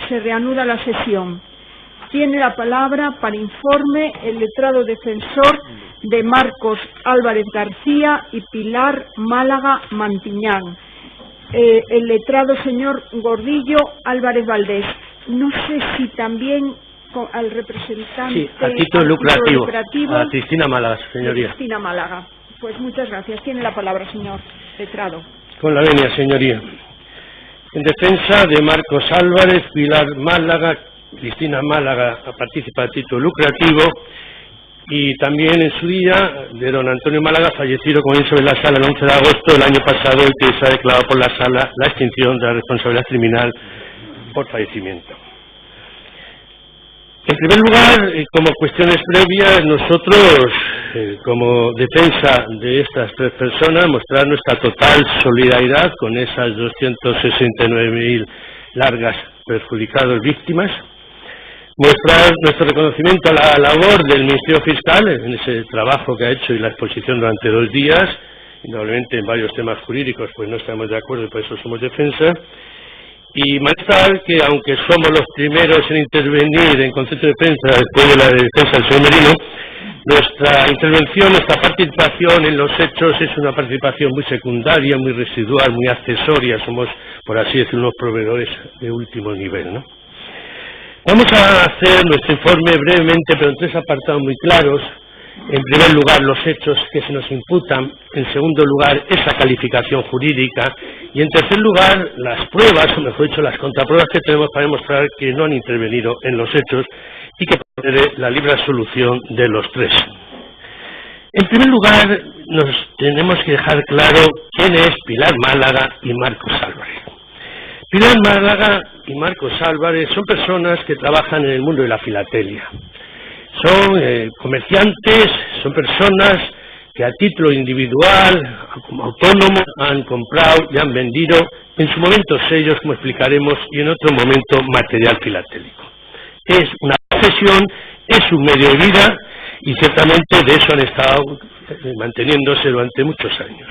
se reanuda la sesión. Tiene la palabra para informe el letrado defensor de Marcos Álvarez García y Pilar Málaga Mantiñán. El letrado señor Gordillo Álvarez Valdés. No sé si también al representante... Sí, a título lucrativo. A Cristina Málaga, señoría. Cristina Málaga. Pues muchas gracias. Tiene la palabra, señor letrado. Con la venia, señoría. En defensa de Marcos Álvarez, Pilar Málaga, Cristina Málaga participa a título lucrativo, y también en su día de don Antonio Málaga, fallecido como bien sobre la sala el 11 de agosto del año pasado, y que se ha declarado por la sala la extinción de la responsabilidad criminal por fallecimiento. En primer lugar, como cuestiones previas, nosotros, como defensa de estas tres personas, mostrar nuestra total solidaridad con esas 269.000 largas perjudicados víctimas, mostrar nuestro reconocimiento a la labor del Ministerio Fiscal en ese trabajo que ha hecho y la exposición durante 2 días, indudablemente en varios temas jurídicos pues no estamos de acuerdo y por eso somos defensa, y manifestar que aunque somos los primeros en intervenir en concepto de defensa después de la defensa del señor Merino, nuestra intervención, nuestra participación en los hechos es una participación muy secundaria, muy residual, muy accesoria, somos, por así decirlo, unos proveedores de último nivel, ¿no? Vamos a hacer nuestro informe brevemente, pero en 3 apartados muy claros. En primer lugar, los hechos que se nos imputan. En segundo lugar, esa calificación jurídica. Y en tercer lugar, las pruebas, o mejor dicho, las contrapruebas que tenemos para demostrar que no han intervenido en los hechos y que procede la libre absolución de los 3. En primer lugar, nos tenemos que dejar claro quién es Pilar Málaga y Marcos Álvarez. Pilar Málaga y Marcos Álvarez son personas que trabajan en el mundo de la filatelia. Son comerciantes, son personas que a título individual, como autónomos, han comprado y han vendido, en su momento sellos, como explicaremos, y en otro momento material filatélico. Es una profesión, es un medio de vida, y ciertamente de eso han estado manteniéndose durante muchos años.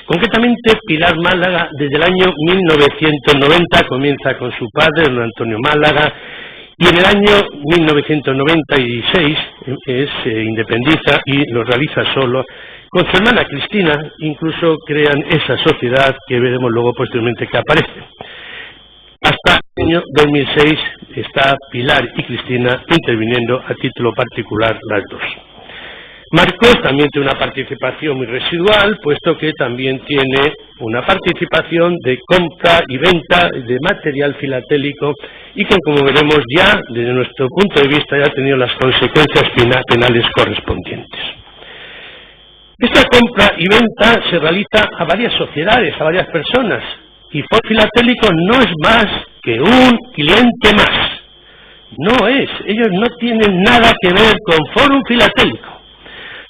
Concretamente, Pilar Málaga, desde el año 1990, comienza con su padre, don Antonio Málaga, y en el año 1996 se independiza y lo realiza solo. Con su hermana Cristina, incluso crean esa sociedad que veremos luego posteriormente que aparece. Hasta el año 2006 está Pilar y Cristina interviniendo a título particular las dos. Marcos también tiene una participación muy residual, puesto que también tiene una participación de compra y venta de material filatélico y que, como veremos ya, desde nuestro punto de vista, ya ha tenido las consecuencias penales correspondientes. Esta compra y venta se realiza a varias sociedades, a varias personas, y Foro Filatélico no es más que un cliente más. No es, ellos no tienen nada que ver con Foro Filatélico.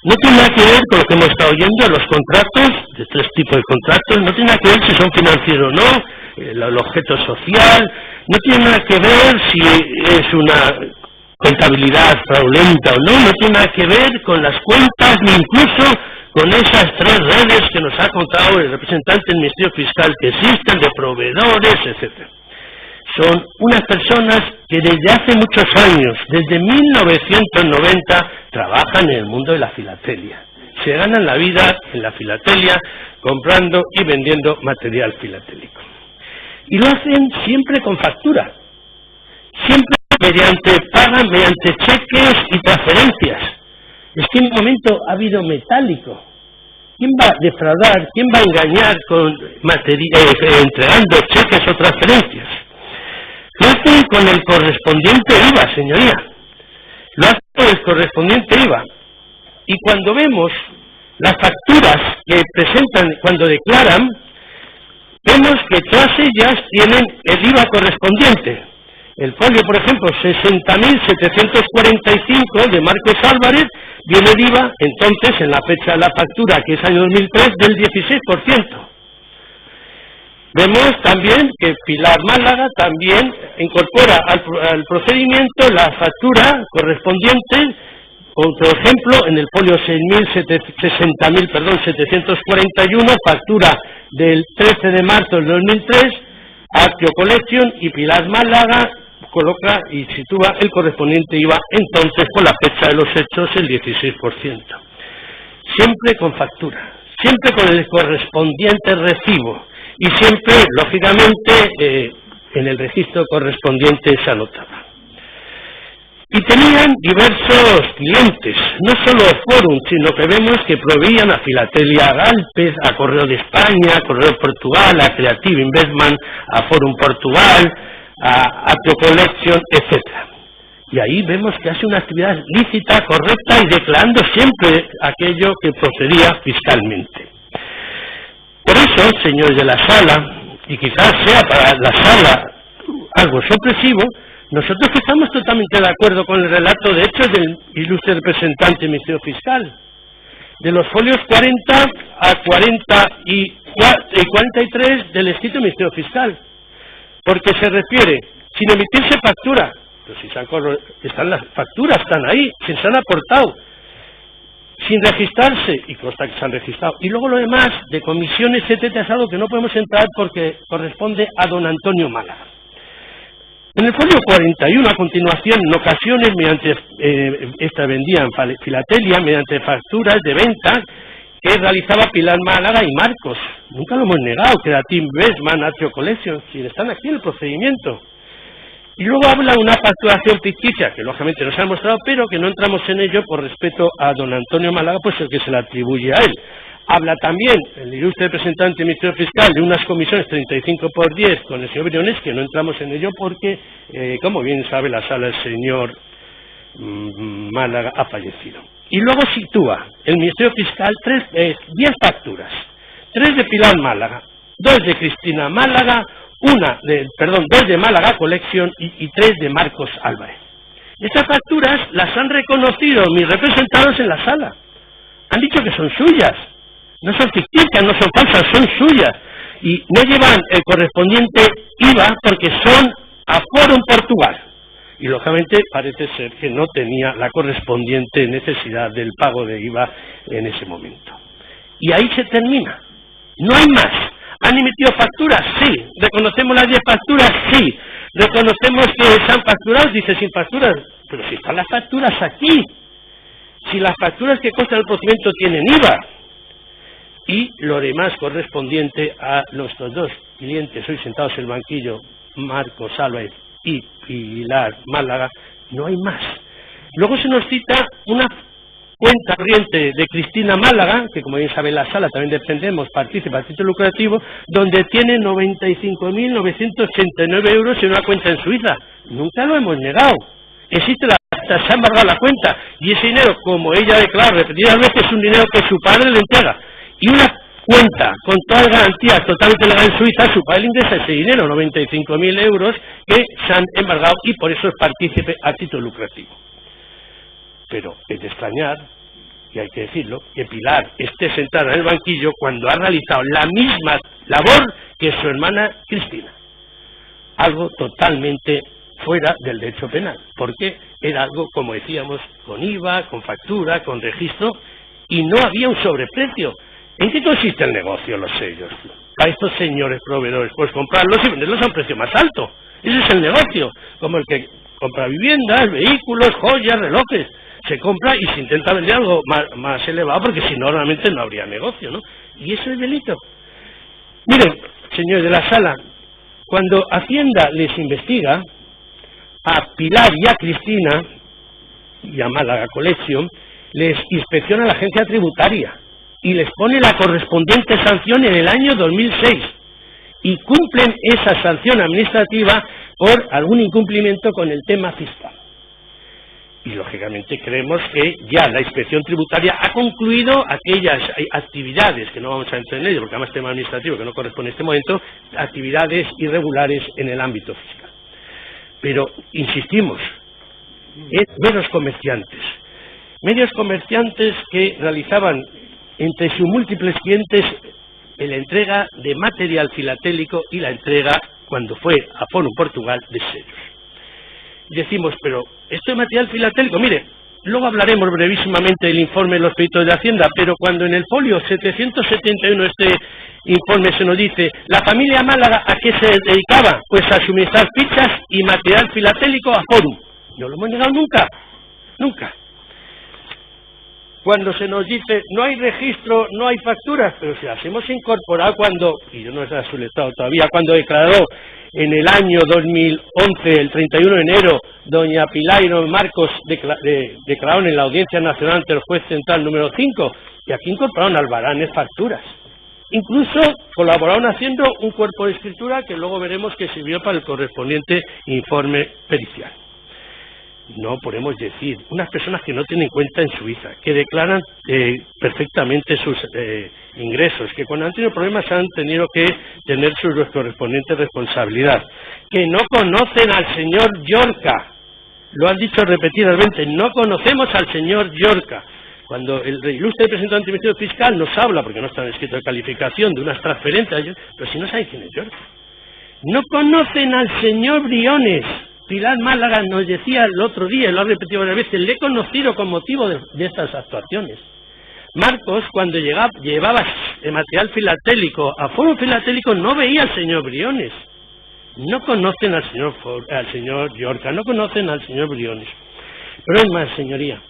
No tiene nada que ver con lo que hemos estado oyendo, los contratos, de 3 tipos de contratos, no tiene nada que ver si son financieros o no, el objeto social, no tiene nada que ver si es una contabilidad fraudulenta o no tiene nada que ver con las cuentas, ni incluso con esas 3 redes que nos ha contado el representante del Ministerio Fiscal que existen, de proveedores, etcétera. Son unas personas que desde hace muchos años, desde 1990, trabajan en el mundo de la filatelia. Se ganan la vida en la filatelia, comprando y vendiendo material filatélico. Y lo hacen siempre con factura, siempre pagan mediante cheques y transferencias. Es que en un momento ha habido metálico. ¿Quién va a defraudar? ¿Quién va a engañar entregando cheques o transferencias? Lo hacen con el correspondiente IVA, señoría. Lo hacen con el correspondiente IVA. Y cuando vemos las facturas que presentan cuando declaran, vemos que todas ellas tienen el IVA correspondiente. El folio, por ejemplo, 60.745 de Marcos Álvarez, viene el IVA, entonces, en la fecha de la factura, que es año 2003, del 16%. Vemos también que Pilar Málaga también incorpora al procedimiento la factura correspondiente, otro ejemplo, en el folio 60.741, factura del 13 de marzo del 2003, Actio Collection, y Pilar Málaga coloca y sitúa el correspondiente IVA entonces por la fecha de los hechos el 16%. Siempre con factura, siempre con el correspondiente recibo y siempre, lógicamente, en el registro correspondiente se anotaba. Y tenían diversos clientes, no solo Forum, sino que vemos que proveían a Filatelia Galpez, a Correo de España, a Correo Portugal, a Creative Investment, a Forum Portugal, a Atrio Collection, etc. Y ahí vemos que hace una actividad lícita, correcta y declarando siempre aquello que procedía fiscalmente. Por eso, señores de la sala, y quizás sea para la sala algo sorpresivo, nosotros que estamos totalmente de acuerdo con el relato de hechos del ilustre representante del Ministerio Fiscal, de los folios 40 a 43 del escrito del Ministerio Fiscal, porque se refiere, sin emitirse factura, pero si están las facturas, están ahí, se han aportado, sin registrarse, y consta que se han registrado, y luego lo demás, de comisiones, etcétera, es algo que no podemos entrar porque corresponde a don Antonio Málaga. En el folio 41, a continuación, en ocasiones, mediante esta vendía en filatelia, mediante facturas de venta, que realizaba Pilar Málaga y Marcos. Nunca lo hemos negado, que era Team Bestman, Atrio Collection, si están aquí en el procedimiento. Y luego habla de una facturación ficticia, que lógicamente no se ha mostrado, pero que no entramos en ello por respeto a don Antonio Málaga, pues el que se le atribuye a él. Habla también el ilustre representante del Ministerio Fiscal de unas comisiones 35×10 con el señor Briones, que no entramos en ello porque, como bien sabe la sala, el señor Málaga ha fallecido. Y luego sitúa el Ministerio Fiscal 10 facturas, 3 de Pilar Málaga, 2 de Cristina Málaga, 2 de Málaga Collection y 3 de Marcos Álvarez. Estas facturas las han reconocido mis representados en la sala. Han dicho que son suyas. No son ficticias, no son falsas, son suyas. Y no llevan el correspondiente IVA porque son a Forum Portugal. Y lógicamente parece ser que no tenía la correspondiente necesidad del pago de IVA en ese momento. Y ahí se termina. No hay más. ¿Han emitido facturas? Sí. ¿Reconocemos las 10 facturas? Sí. ¿Reconocemos que se han facturado? Dice sin facturas. Pero si están las facturas aquí. Si las facturas que constan el procedimiento tienen IVA. Y lo demás correspondiente a nuestros dos clientes hoy sentados en el banquillo, Marcos Álvarez y Pilar Málaga, no hay más. Luego se nos cita una cuenta corriente de Cristina Málaga, que como bien sabe la sala también defendemos, participa a título lucrativo, donde tiene 95.989 euros en una cuenta en Suiza. Nunca lo hemos negado. Existe se ha embargado la cuenta, y ese dinero, como ella declara repetidas veces, es un dinero que su padre le entrega. Y una cuenta con todas las garantías totalmente legal en Suiza, su padre le ingresa ese dinero, 95.000 euros, que se han embargado y por eso es partícipe a título lucrativo. Pero es de extrañar, y hay que decirlo, que Pilar esté sentada en el banquillo cuando ha realizado la misma labor que su hermana Cristina. Algo totalmente fuera del derecho penal, porque era algo, como decíamos, con IVA, con factura, con registro, y no había un sobreprecio. ¿En qué consiste el negocio, los sellos? A estos señores proveedores, pues comprarlos y venderlos a un precio más alto. Ese es el negocio, como el que compra viviendas, vehículos, joyas, relojes. Se compra y se intenta vender algo más elevado, porque si no, realmente no habría negocio, ¿no? Y eso es delito. Miren, señores de la sala, cuando Hacienda les investiga a Pilar y a Cristina, y a Málaga Collection, les inspecciona la agencia tributaria y les pone la correspondiente sanción en el año 2006 y cumplen esa sanción administrativa por algún incumplimiento con el tema fiscal. Y lógicamente creemos que ya la inspección tributaria ha concluido aquellas actividades, que no vamos a entrar en ello porque además es tema administrativo que no corresponde en este momento, actividades irregulares en el ámbito fiscal. Pero, insistimos, es medios comerciantes que realizaban entre sus múltiples clientes la entrega de material filatélico y la entrega, cuando fue a Forum Portugal, de sellos. Y decimos, pero esto es material filatélico, mire, luego hablaremos brevísimamente del informe de los peritos de Hacienda, pero cuando en el folio 771 este informe se nos dice, la familia Málaga, ¿a qué se dedicaba? Pues a suministrar fichas y material filatélico a Fórum. No lo hemos negado nunca, nunca. Cuando se nos dice, no hay registro, no hay facturas, pero si las hemos incorporado cuando, y yo no he resultado todavía, cuando declaró en el año 2011, el 31 de enero, doña Pilairo Marcos declararon en la Audiencia Nacional ante el Juez Central número 5, y aquí incorporaron albaranes facturas. Incluso colaboraron haciendo un cuerpo de escritura que luego veremos que sirvió para el correspondiente informe pericial. No podemos decir, unas personas que no tienen cuenta en Suiza, que declaran perfectamente sus ingresos, que cuando han tenido problemas han tenido que tener su correspondiente responsabilidad, que no conocen al señor Llorca, lo han dicho repetidamente, no conocemos al señor Llorca. Cuando el ilustre representante del Ministerio Fiscal nos habla, porque no está en escrito de calificación, de unas transferencias, pero si no saben quién es Llorca. No conocen al señor Briones. Pilar Málaga nos decía el otro día, y lo ha repetido varias veces, le he conocido con motivo de estas actuaciones. Marcos, cuando llevaba el material filatélico a Foro Filatélico, no veía al señor Briones. No conocen al señor Llorca, no conocen al señor Briones. Pero es más, señoría,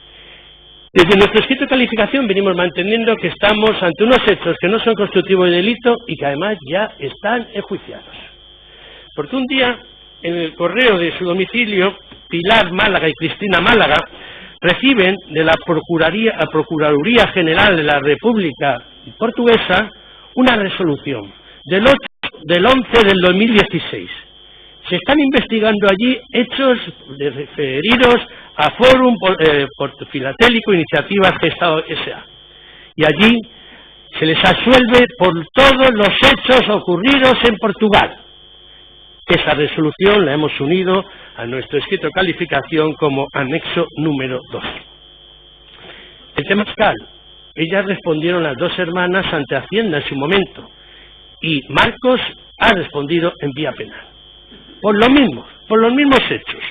desde nuestro escrito de calificación venimos manteniendo que estamos ante unos hechos que no son constitutivos de delito y que además ya están enjuiciados. Porque un día, en el correo de su domicilio, Pilar Málaga y Cristina Málaga reciben de la Procuraduría General de la República Portuguesa una resolución del 11 del 2016. Se están investigando allí hechos referidos a Fórum Filatélico Iniciativas Gestado S.A. Y allí se les absuelve por todos los hechos ocurridos en Portugal. Esa resolución la hemos unido a nuestro escrito de calificación como anexo número 2. El tema fiscal. Ellas respondieron las dos hermanas ante Hacienda en su momento y Marcos ha respondido en vía penal. Por los mismos hechos.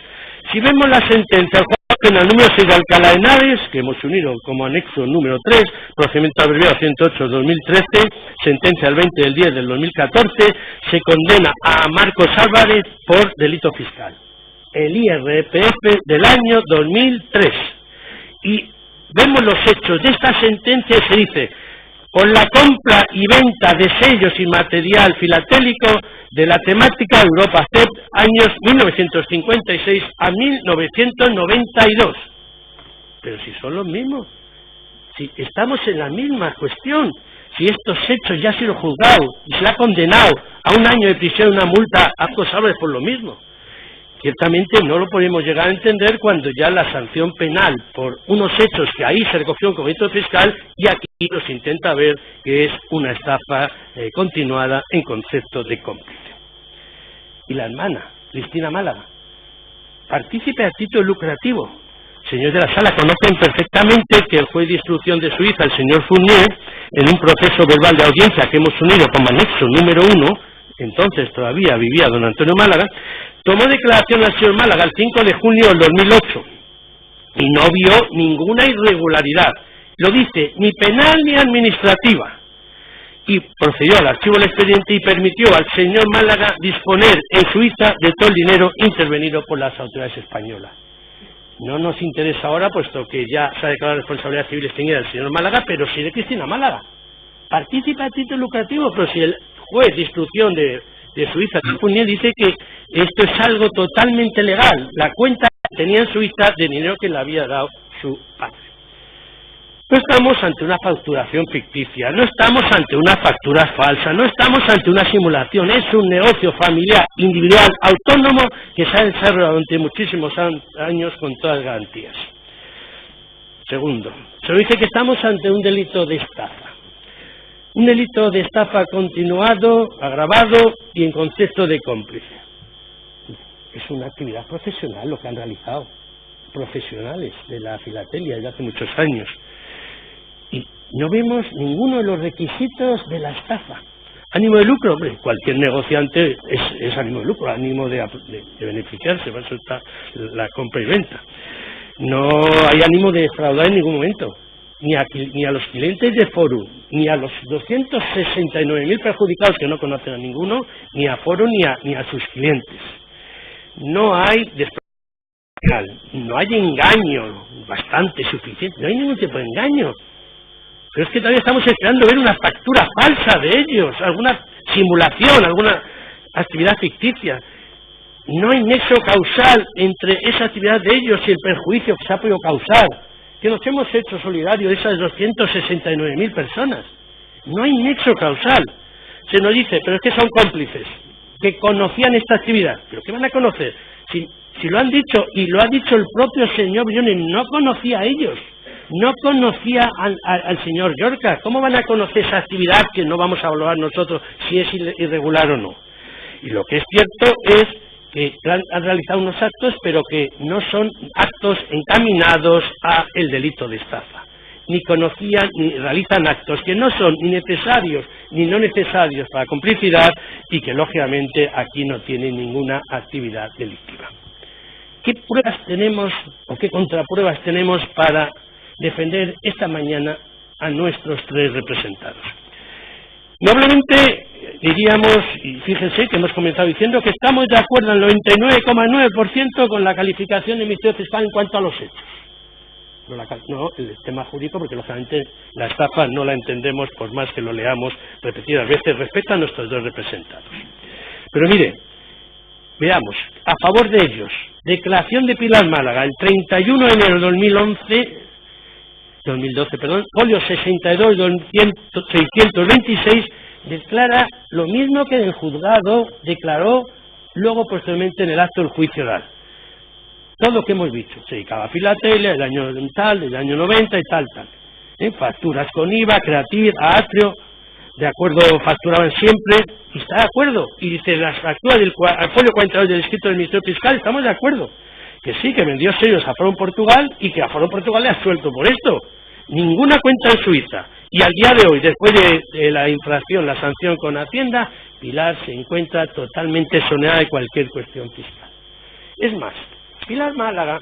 Si vemos la sentencia del juez penal número 6 de Alcalá de Henares, que hemos unido como anexo número 3, procedimiento abreviado 108/2013, sentencia del 20 del 10 del 2014, se condena a Marcos Álvarez por delito fiscal. El IRPF del año 2003. Y vemos los hechos de esta sentencia y se dice, con la compra y venta de sellos y material filatélico de la temática Europa CEP años 1956 a 1992. Pero si son los mismos, si estamos en la misma cuestión, si estos hechos ya han sido juzgados y se ha condenado a 1 año de prisión y una multa a Marcos Álvarez por lo mismo. Ciertamente no lo podemos llegar a entender cuando ya la sanción penal por unos hechos que ahí se recogió como delito fiscal y aquí nos intenta ver que es una estafa continuada en concepto de cómplice. Y la hermana, Cristina Málaga, partícipe a título lucrativo. Señores de la sala conocen perfectamente que el juez de instrucción de Suiza, el señor Fournier, en un proceso verbal de audiencia que hemos unido como anexo número 1, entonces todavía vivía don Antonio Málaga, tomó declaración al señor Málaga el 5 de junio del 2008 y no vio ninguna irregularidad, lo dice, ni penal ni administrativa, y procedió al archivo del expediente y permitió al señor Málaga disponer en Suiza de todo el dinero intervenido por las autoridades españolas. No nos interesa ahora, puesto que ya se ha declarado responsabilidad civil extinguida del señor Málaga, pero sí de Cristina Málaga. Participa a título lucrativo, pero si el juez de instrucción de Suiza dice que esto es algo totalmente legal, la cuenta que tenía en Suiza de dinero que le había dado su padre. No estamos ante una facturación ficticia, no estamos ante una factura falsa, no estamos ante una simulación, es un negocio familiar, individual, autónomo, que se ha desarrollado durante muchísimos años con todas las garantías. Segundo, se dice que estamos ante un delito de estafa. Un delito de estafa continuado, agravado y en concepto de cómplice. Es una actividad profesional lo que han realizado profesionales de la filatelia desde hace muchos años. Y no vemos ninguno de los requisitos de la estafa. Ánimo de lucro, hombre, cualquier negociante es ánimo de lucro, ánimo de beneficiarse, para eso está la compra y venta. No hay ánimo de defraudar en ningún momento, ni a los clientes de Forum, ni a los 269.000 perjudicados que no conocen a ninguno, ni a Forum ni a sus clientes. No hay no hay engaño bastante suficiente, no hay ningún tipo de engaño. Pero es que todavía estamos esperando ver una factura falsa de ellos, alguna simulación, alguna actividad ficticia. No hay nexo causal entre esa actividad de ellos y el perjuicio que se ha podido causar, que nos hemos hecho solidarios de esas 269.000 personas. No hay nexo causal. Se nos dice, pero es que son cómplices, que conocían esta actividad. ¿Pero qué van a conocer? Si lo han dicho, y lo ha dicho el propio señor Briones, no conocía a ellos, no conocía al señor Llorca. ¿Cómo van a conocer esa actividad que no vamos a evaluar nosotros si es irregular o no? Y lo que es cierto es que han realizado unos actos, pero que no son actos encaminados a el delito de estafa. Ni conocían ni realizan actos que no son ni necesarios ni no necesarios para complicidad y que lógicamente aquí no tienen ninguna actividad delictiva. ¿Qué pruebas tenemos o qué contrapruebas tenemos para defender esta mañana a nuestros tres representados? Noblemente diríamos, y fíjense que hemos comenzado diciendo que estamos de acuerdo al 99,9% con la calificación del Ministerio Fiscal en cuanto a los hechos. No el tema jurídico, porque lógicamente la estafa no la entendemos por más que lo leamos repetidas veces respecto a nuestros dos representados. Pero mire, veamos, a favor de ellos, declaración de Pilar Málaga, el 31 de enero de 2012, folio 62-626, declara lo mismo que el juzgado declaró luego posteriormente en el acto del juicio oral. Todo lo que hemos dicho, se dedicaba a filatelia, del año tal, del año 90 y tal. Facturas con IVA, Creativ, a Atrio, de acuerdo, facturaban siempre, y está de acuerdo. Y dice, las facturas del folio 42 del escrito del Ministerio Fiscal, estamos de acuerdo. Que sí, que vendió sellos a Foro Portugal y que a Foro Portugal le ha suelto por esto. Ninguna cuenta en Suiza. Y al día de hoy, después de la infracción, la sanción con Hacienda, Pilar se encuentra totalmente exonerada de cualquier cuestión fiscal. Es más, Pilar Málaga,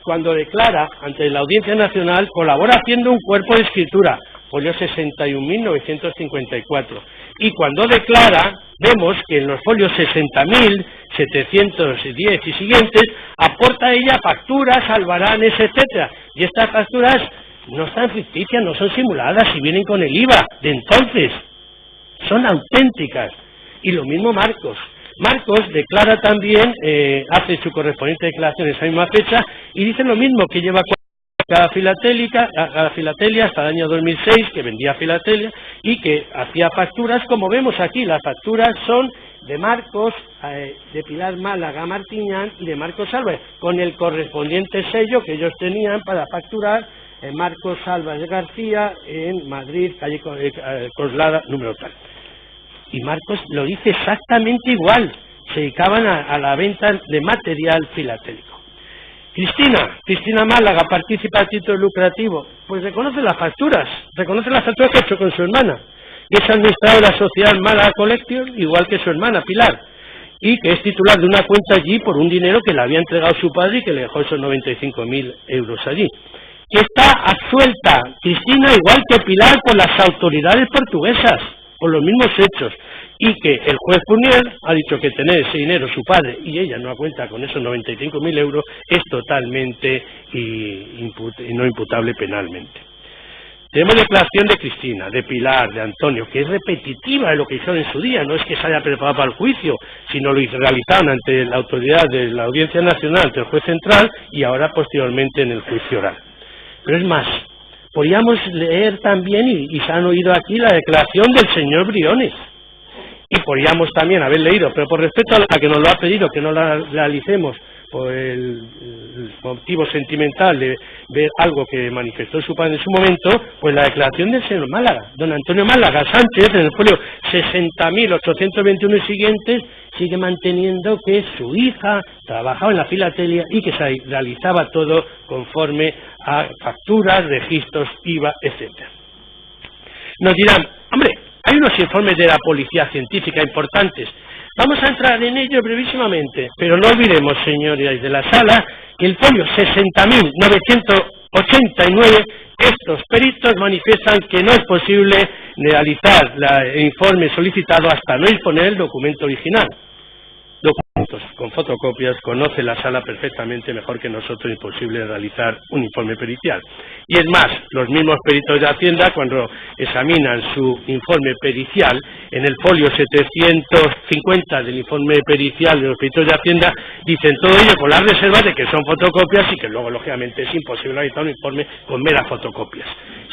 cuando declara ante la Audiencia Nacional, colabora haciendo un cuerpo de escritura, folio 61.954. Y cuando declara, vemos que en los folios 60.710 y siguientes, aporta ella facturas, albaranes, etcétera. Y estas facturas no están ficticias, no son simuladas, y vienen con el IVA de entonces. Son auténticas. Y lo mismo Marcos. Marcos declara también, hace su correspondiente declaración en esa misma fecha, y dice lo mismo, que lleva cada filatelia hasta el año 2006, que vendía filatelia, y que hacía facturas, como vemos aquí. Las facturas son de Marcos, de Pilar Málaga Martiñán y de Marcos Álvarez, con el correspondiente sello que ellos tenían para facturar en Marcos Álvarez García, en Madrid, calle Coslada, número tal. Y Marcos lo dice exactamente igual, se dedicaban a la venta de material filatélico. Cristina Málaga participa a título lucrativo, pues reconoce las facturas que ha hecho con su hermana, y es administrador de la sociedad Málaga Collection, igual que su hermana Pilar, y que es titular de una cuenta allí por un dinero que le había entregado su padre y que le dejó esos 95.000 euros allí. Que está absuelta Cristina igual que Pilar por las autoridades portuguesas, por los mismos hechos, y que el juez Punier ha dicho que tener ese dinero su padre y ella no cuenta con esos 95.000 euros es totalmente no imputable penalmente. Tenemos declaración de Cristina, de Pilar, de Antonio, que es repetitiva de lo que hicieron en su día, no es que se haya preparado para el juicio, sino lo realizaron ante la autoridad de la Audiencia Nacional, ante el juez central y ahora posteriormente en el juicio oral. Pero es más, podríamos leer también, y se han oído aquí, la declaración del señor Briones. Y podríamos también haber leído, pero por respeto a la que nos lo ha pedido, que no la realicemos por el motivo sentimental de ver algo que manifestó su padre en su momento, pues la declaración del señor Málaga, don Antonio Málaga Sánchez, en el folio 60.821 y siguientes, sigue manteniendo que su hija trabajaba en la filatelia y que se realizaba todo conforme a facturas, registros, IVA, etcétera. Nos dirán, hombre, hay unos informes de la policía científica importantes. Vamos a entrar en ello brevísimamente, pero no olvidemos, señorías de la sala, que el folio 60.989, estos peritos manifiestan que no es posible realizar el informe solicitado hasta no disponer el documento original. Documentos con fotocopias, conoce la sala perfectamente mejor que nosotros, imposible realizar un informe pericial. Y es más, los mismos peritos de Hacienda, cuando examinan su informe pericial, en el folio 750 del informe pericial de los peritos de Hacienda, dicen todo ello con las reservas de que son fotocopias y que luego, lógicamente, es imposible realizar un informe con meras fotocopias.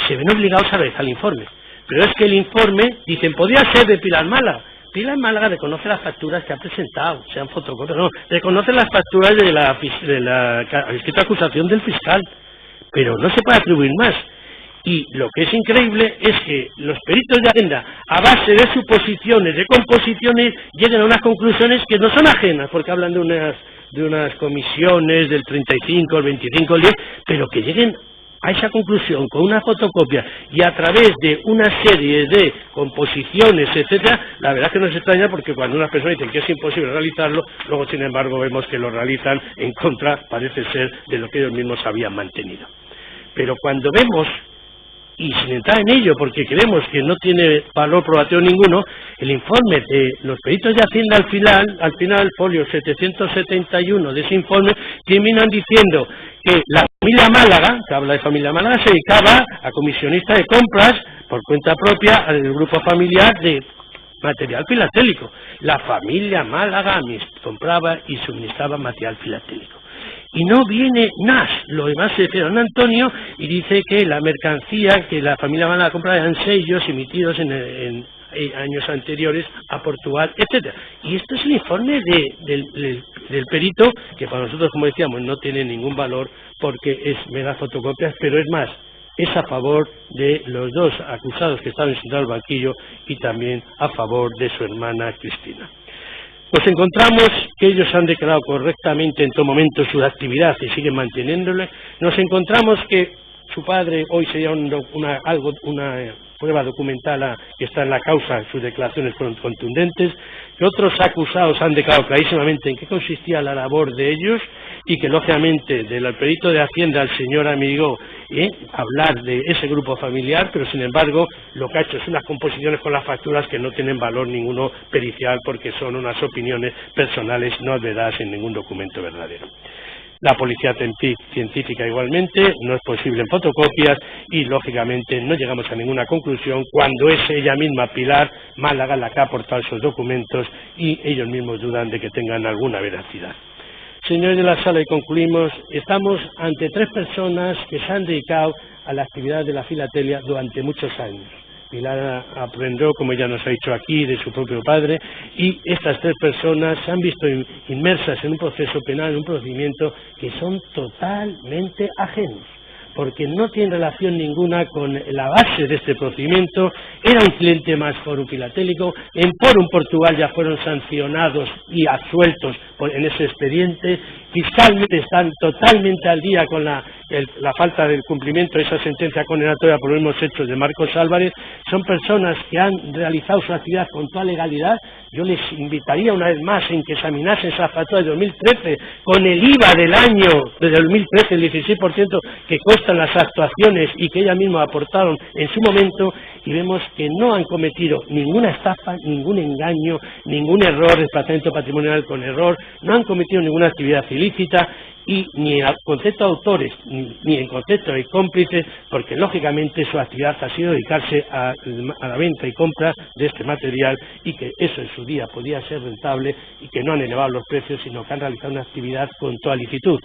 Se ven obligados a realizar el informe. Pero es que el informe, dicen, podría ser de Pilar Málaga. Pilar Málaga reconoce las facturas que ha presentado, sean fotocopias, no, reconoce las facturas de la escrita acusación del fiscal, pero no se puede atribuir más. Y lo que es increíble es que los peritos de Hacienda, a base de suposiciones, de composiciones, lleguen a unas conclusiones que no son ajenas, porque hablan de unas comisiones del 35, el 25, el 10, pero que lleguen a esa conclusión con una fotocopia y a través de una serie de composiciones, etcétera, la verdad es que nos extraña, porque cuando unas personas dicen que es imposible realizarlo, luego sin embargo vemos que lo realizan en contra, parece ser, de lo que ellos mismos habían mantenido. Pero cuando vemos, y sin entrar en ello porque creemos que no tiene valor probatorio ninguno, el informe de los peritos de Hacienda al final, folio 771 de ese informe, terminan diciendo que la familia Málaga, que habla de familia Málaga, se dedicaba a comisionista de compras por cuenta propia al grupo familiar de material filatélico. La familia Málaga compraba y suministraba material filatélico. Y no viene NAS, lo demás se dice don Antonio, y dice que la mercancía que la familia Málaga compraba eran sellos emitidos en años anteriores a Portugal, etcétera. Y esto es el informe del perito, que para nosotros, como decíamos, no tiene ningún valor porque es meras fotocopias, pero es más, es a favor de los dos acusados que estaban sentados al banquillo y también a favor de su hermana Cristina. Nos encontramos que ellos han declarado correctamente en todo momento su actividad y siguen manteniéndole. Nos encontramos que su padre hoy sería una prueba documental que está en la causa, sus declaraciones fueron contundentes, que otros acusados han declarado clarísimamente en qué consistía la labor de ellos y que lógicamente del perito de Hacienda, el señor Amigó, hablar de ese grupo familiar, pero sin embargo lo que ha hecho es unas composiciones con las facturas que no tienen valor ninguno pericial porque son unas opiniones personales no albergadas en ningún documento verdadero. La policía científica igualmente, no es posible en fotocopias y lógicamente no llegamos a ninguna conclusión cuando es ella misma, Pilar Málaga, la que ha aportado esos documentos y ellos mismos dudan de que tengan alguna veracidad. Señores de la sala, y concluimos, estamos ante tres personas que se han dedicado a la actividad de la filatelia durante muchos años. Pilar aprendió, como ella nos ha dicho aquí, de su propio padre, y estas tres personas se han visto inmersas en un proceso penal, en un procedimiento que son totalmente ajenos, porque no tienen relación ninguna con la base de este procedimiento. Era un cliente más Forum Filatélico, en Forum Portugal ya fueron sancionados y absueltos en ese expediente, fiscalmente están totalmente al día con la falta del cumplimiento de esa sentencia condenatoria por los mismos hechos de Marcos Álvarez. Son personas que han realizado su actividad con toda legalidad. Yo les invitaría una vez más en que examinasen esa factura de 2013 con el IVA del año de 2013, el 16% que costan las actuaciones y que ellas mismas aportaron en su momento, y vemos que no han cometido ninguna estafa, ningún engaño, ningún error de desplazamiento patrimonial con error, no han cometido ninguna actividad ilícita, y ni en concepto de autores ni en concepto de cómplices, porque lógicamente su actividad ha sido dedicarse a la venta y compra de este material, y que eso en su día podía ser rentable y que no han elevado los precios, sino que han realizado una actividad con toda licitud.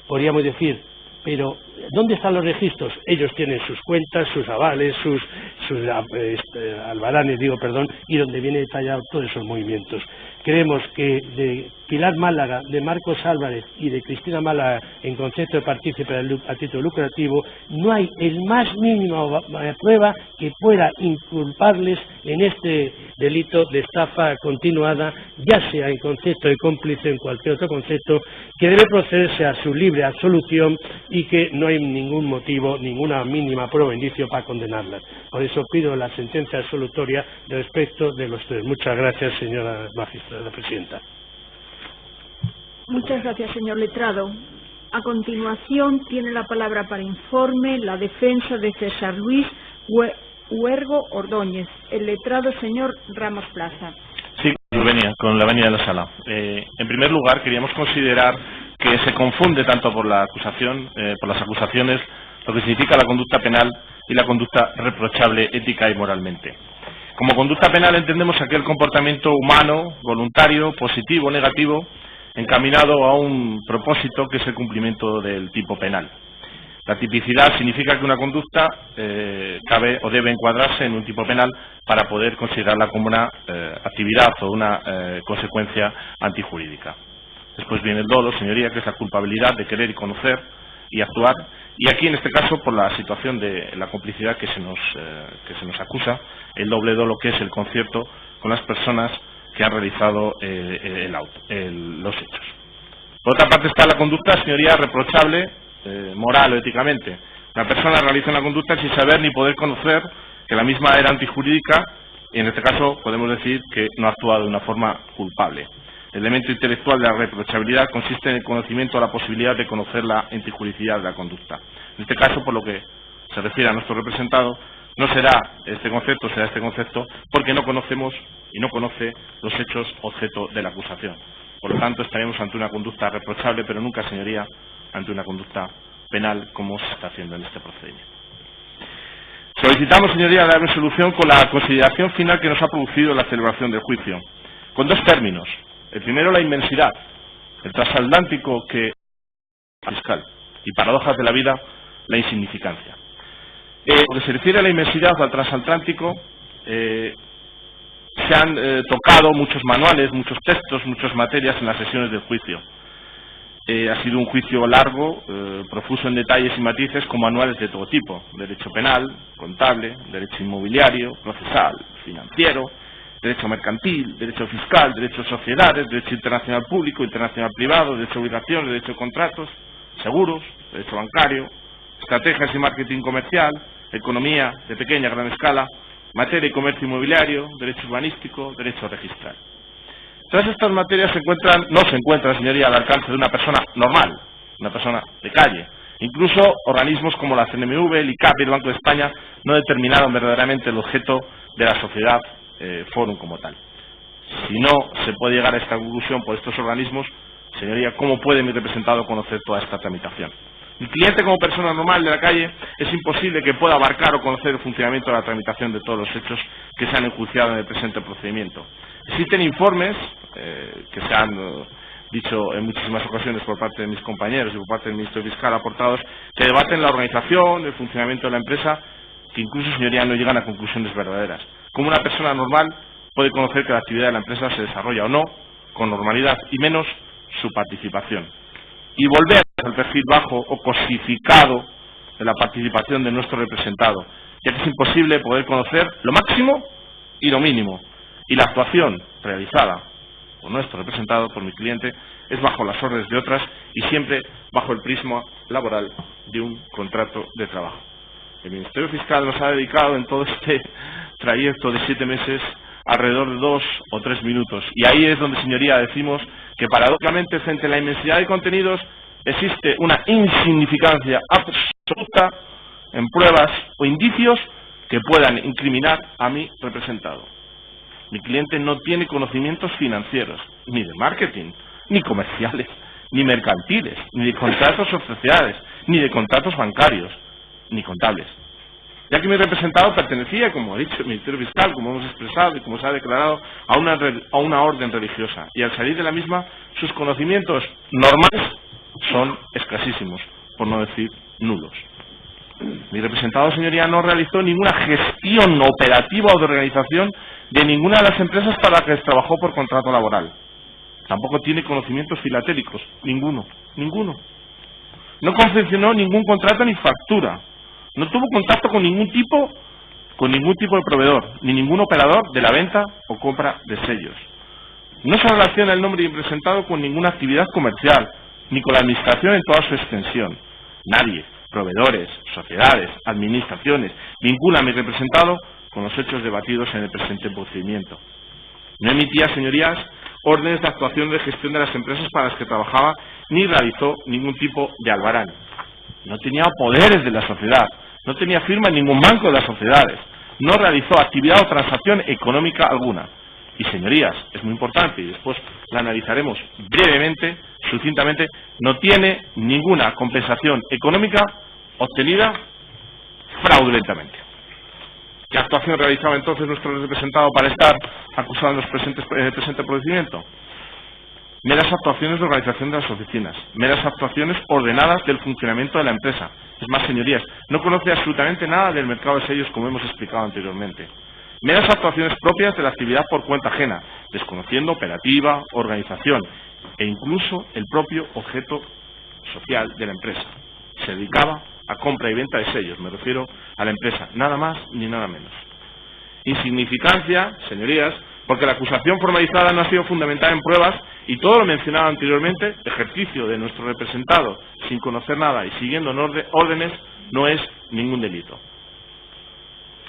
Podríamos decir, pero ¿dónde están los registros? Ellos tienen sus cuentas, sus avales, sus albaranes, y donde viene detallado todos esos movimientos. Creemos que de Pilar Málaga, de Marcos Álvarez y de Cristina Málaga en concepto de partícipe a título lucrativo, no hay el más mínimo prueba que pueda inculparles en este delito de estafa continuada, ya sea en concepto de cómplice o en cualquier otro concepto, que debe procederse a su libre absolución y que no hay ningún motivo, ninguna mínima prueba o indicio para condenarlas. Por eso pido la sentencia absolutoria respecto de los tres. Muchas gracias, señora magistrada presidenta. Muchas gracias, señor letrado. A continuación, tiene la palabra para informe la defensa de César Luis Huergo Ordóñez. El letrado señor Ramos Plaza. Sí, con la venia de la sala. En primer lugar, queríamos considerar que se confunde tanto por la acusación, por las acusaciones, lo que significa la conducta penal y la conducta reprochable ética y moralmente. Como conducta penal entendemos aquel comportamiento humano, voluntario, positivo o negativo, encaminado a un propósito que es el cumplimiento del tipo penal. La tipicidad significa que una conducta cabe o debe encuadrarse en un tipo penal para poder considerarla como una actividad o una consecuencia antijurídica. Después viene el dolo, señoría, que es la culpabilidad de querer y conocer y actuar, y aquí en este caso por la situación de la complicidad que se nos acusa, el doble dolo que es el concierto con las personas que han realizado los hechos. Por otra parte está la conducta, señoría, reprochable, moral o éticamente. Una persona realiza una conducta sin saber ni poder conocer que la misma era antijurídica y en este caso podemos decir que no ha actuado de una forma culpable. El elemento intelectual de la reprochabilidad consiste en el conocimiento o la posibilidad de conocer la antijuridicidad de la conducta. En este caso, por lo que se refiere a nuestro representado, no será este concepto, será este concepto porque no conocemos y no conoce los hechos objeto de la acusación. Por lo tanto, estaremos ante una conducta reprochable, pero nunca, señoría, ante una conducta penal como se está haciendo en este procedimiento. Solicitamos, señoría, la resolución con la consideración final que nos ha producido la celebración del juicio, con dos términos. El primero, la inmensidad, el transatlántico que fiscal, y paradojas de la vida, la insignificancia. Lo que se refiere a la inmensidad o al transatlántico, se han tocado muchos manuales, muchos textos, muchas materias en las sesiones del juicio. Ha sido un juicio largo, profuso en detalles y matices, con manuales de todo tipo: derecho penal, contable, derecho inmobiliario, procesal, financiero, derecho mercantil, derecho fiscal, derecho de sociedades, derecho internacional público, internacional privado, derecho de obligaciones, derecho de contratos, seguros, derecho bancario, estrategias y marketing comercial, economía de pequeña a gran escala, materia y comercio inmobiliario, derecho urbanístico, derecho registral. Todas estas materias no se encuentran, señoría, al alcance de una persona normal, una persona de calle. Incluso organismos como la CNMV, el ICAP y el Banco de España no determinaron verdaderamente el objeto de la sociedad Fórum como tal. Si no se puede llegar a esta conclusión por estos organismos, señoría, ¿cómo puede mi representado conocer toda esta tramitación? El cliente, como persona normal de la calle, es imposible que pueda abarcar o conocer el funcionamiento de la tramitación de todos los hechos que se han enjuiciado en el presente procedimiento. Existen informes que se han dicho en muchísimas ocasiones por parte de mis compañeros y por parte del Ministerio Fiscal aportados, que debaten la organización, el funcionamiento de la empresa, que incluso, señoría, no llegan a conclusiones verdaderas. Como una persona normal puede conocer que la actividad de la empresa se desarrolla o no con normalidad, y menos su participación. Y volver al perfil bajo o cosificado de la participación de nuestro representado, ya que es imposible poder conocer lo máximo y lo mínimo. Y la actuación realizada por nuestro representado, por mi cliente, es bajo las órdenes de otras y siempre bajo el prisma laboral de un contrato de trabajo. El Ministerio Fiscal nos ha dedicado en todo este trayecto de 7 meses alrededor de 2 o 3 minutos. Y ahí es donde, señoría, decimos que paradójicamente, frente a la inmensidad de contenidos, existe una insignificancia absoluta en pruebas o indicios que puedan incriminar a mi representado. Mi cliente no tiene conocimientos financieros, ni de marketing, ni comerciales, ni mercantiles, ni de contratos o sociedades, ni de contratos bancarios, ni contables. Ya que mi representado pertenecía, como ha dicho el Ministerio Fiscal, como hemos expresado y como se ha declarado, a una orden religiosa. Y al salir de la misma, sus conocimientos normales son escasísimos, por no decir nulos. Mi representado, señoría, no realizó ninguna gestión operativa o de organización de ninguna de las empresas para las que trabajó por contrato laboral. Tampoco tiene conocimientos filatélicos, ninguno. No confeccionó ningún contrato ni factura. No tuvo contacto con ningún tipo de proveedor, ni ningún operador de la venta o compra de sellos. No se relaciona el nombre de mi representado con ninguna actividad comercial, ni con la administración en toda su extensión. Nadie, proveedores, sociedades, administraciones, vincula a mi representado con los hechos debatidos en el presente procedimiento. No emitía, señorías, órdenes de actuación de gestión de las empresas para las que trabajaba, ni realizó ningún tipo de albarán. No tenía poderes de la sociedad, no tenía firma en ningún banco de las sociedades, no realizó actividad o transacción económica alguna. Y, señorías, es muy importante, y después la analizaremos brevemente, sucintamente, no tiene ninguna compensación económica obtenida fraudulentamente. ¿Qué actuación realizaba entonces nuestro representado para estar acusado en el presente procedimiento? Meras actuaciones de organización de las oficinas, meras actuaciones ordenadas del funcionamiento de la empresa. Es más, señorías, no conoce absolutamente nada del mercado de sellos, como hemos explicado anteriormente. Meras actuaciones propias de la actividad por cuenta ajena, desconociendo operativa, organización e incluso el propio objeto social de la empresa. Se dedicaba a compra y venta de sellos, me refiero a la empresa, nada más ni nada menos. Insignificancia, señorías, porque la acusación formalizada no ha sido fundamentada en pruebas y todo lo mencionado anteriormente, ejercicio de nuestro representado sin conocer nada y siguiendo órdenes, no es ningún delito.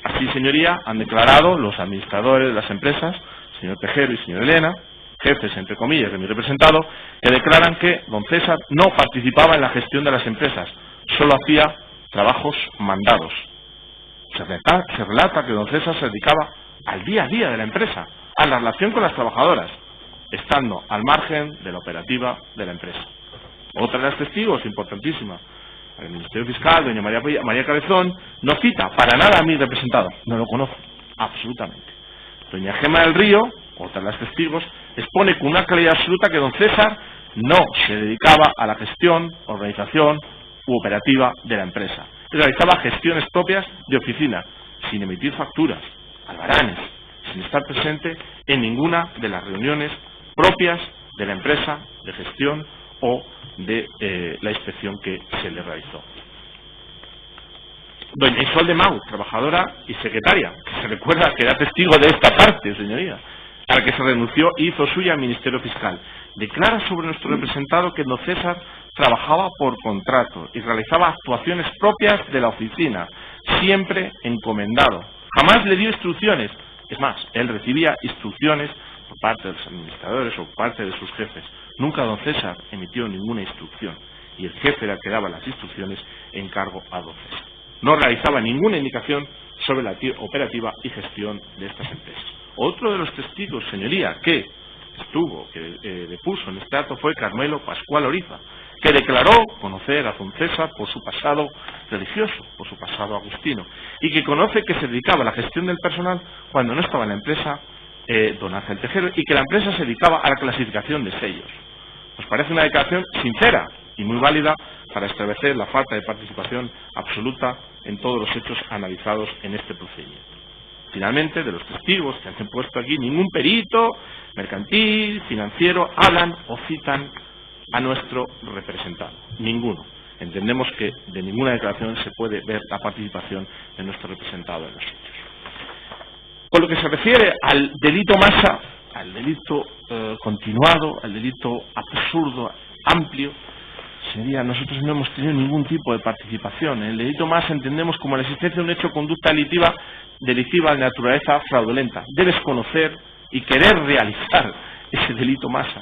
Así, señoría, han declarado los administradores de las empresas, señor Tejero y señor Elena, jefes, entre comillas, de mi representado, que declaran que don César no participaba en la gestión de las empresas, solo hacía trabajos mandados. Se relata que don César se dedicaba al día a día de la empresa, a la relación con las trabajadoras, estando al margen de la operativa de la empresa. Otra de las testigos, importantísima, el Ministerio Fiscal, doña María Cabezón, no cita para nada a mi representado, no lo conoce, absolutamente. Doña Gema del Río, otra de las testigos, expone con una claridad absoluta que don César no se dedicaba a la gestión, organización u operativa de la empresa. Realizaba gestiones propias de oficina, sin emitir facturas, albaranes, sin estar presente en ninguna de las reuniones propias de la empresa de gestión o de la inspección que se le realizó. Doña Isolde Mau, trabajadora y secretaria, que se recuerda que era testigo de esta parte, señoría, a la que se renunció y hizo suya al Ministerio Fiscal, declara sobre nuestro representado que don César trabajaba por contrato y realizaba actuaciones propias de la oficina, siempre encomendado. Jamás le dio instrucciones. Es más, él recibía instrucciones por parte de los administradores o por parte de sus jefes. Nunca don César emitió ninguna instrucción y el jefe era el que daba las instrucciones en cargo a don César. No realizaba ninguna indicación sobre la operativa y gestión de estas empresas. Otro de los testigos, señoría, que depuso en este acto fue Carmelo Pascual Oriza, que declaró conocer a don César por su pasado religioso, por su pasado agustino, y que conoce que se dedicaba a la gestión del personal cuando no estaba en la empresa don Ángel Tejero, y que la empresa se dedicaba a la clasificación de sellos. Nos parece una declaración sincera y muy válida para establecer la falta de participación absoluta en todos los hechos analizados en este procedimiento. Finalmente, de los testigos que han puesto aquí, ningún perito, mercantil, financiero, hablan o citan a nuestro representado. Ninguno. Entendemos que de ninguna declaración se puede ver la participación de nuestro representado en los hechos. Por lo que se refiere al delito masa, al delito continuado, al delito absurdo, amplio, sería, nosotros no hemos tenido ningún tipo de participación. En el delito masa entendemos como la existencia de un hecho de conducta delictiva de naturaleza fraudulenta. Debes conocer y querer realizar ese delito masa.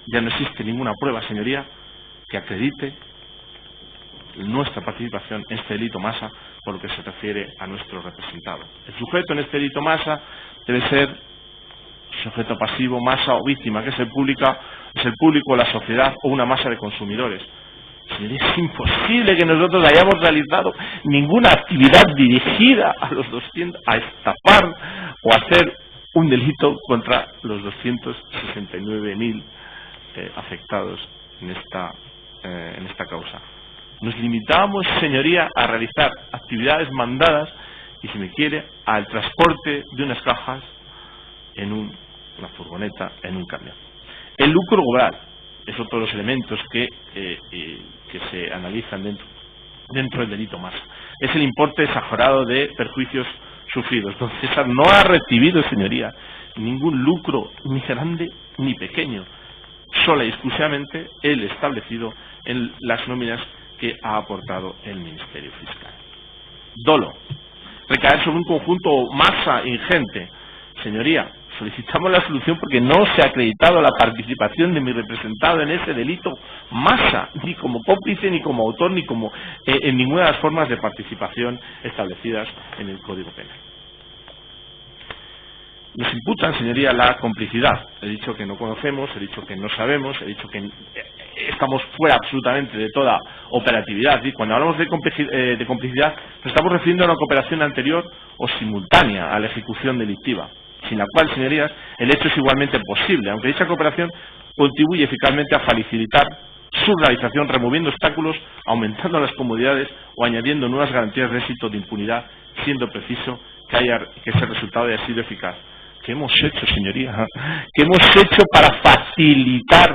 Ya no existe ninguna prueba, señoría, que acredite nuestra participación en este delito masa por lo que se refiere a nuestro representado. El sujeto en este delito masa debe ser sujeto pasivo, masa o víctima, que es el público, la sociedad o una masa de consumidores. Señoría, es imposible que nosotros hayamos realizado ninguna actividad dirigida a los 200, a estafar o a hacer un delito contra los 269.000 afectados en esta causa. Nos limitamos, señoría, a realizar actividades mandadas y, si me quiere, al transporte de unas cajas en una furgoneta, en un camión. El lucro global es otro de los elementos que se analizan dentro del delito masa. Es el importe exagerado de perjuicios sufridos. Don César no ha recibido, señoría, ningún lucro, ni grande ni pequeño, sola y exclusivamente el establecido en las nóminas que ha aportado el Ministerio Fiscal. Dolo. Recaer sobre un conjunto masa ingente. Señoría, solicitamos la absolución porque no se ha acreditado la participación de mi representado en ese delito masa, ni como cómplice, ni como autor, ni como en ninguna de las formas de participación establecidas en el Código Penal. Nos imputan, señoría, la complicidad. He dicho que no conocemos, he dicho que no sabemos, he dicho que estamos fuera absolutamente de toda operatividad. Y cuando hablamos de complicidad, nos estamos refiriendo a una cooperación anterior o simultánea a la ejecución delictiva, sin la cual, señorías, el hecho es igualmente posible, aunque dicha cooperación contribuye eficazmente a facilitar su realización, removiendo obstáculos, aumentando las comodidades o añadiendo nuevas garantías de éxito de impunidad, siendo preciso que ese resultado haya sido eficaz. ¿Qué hemos hecho, señoría? ¿Qué hemos hecho para facilitar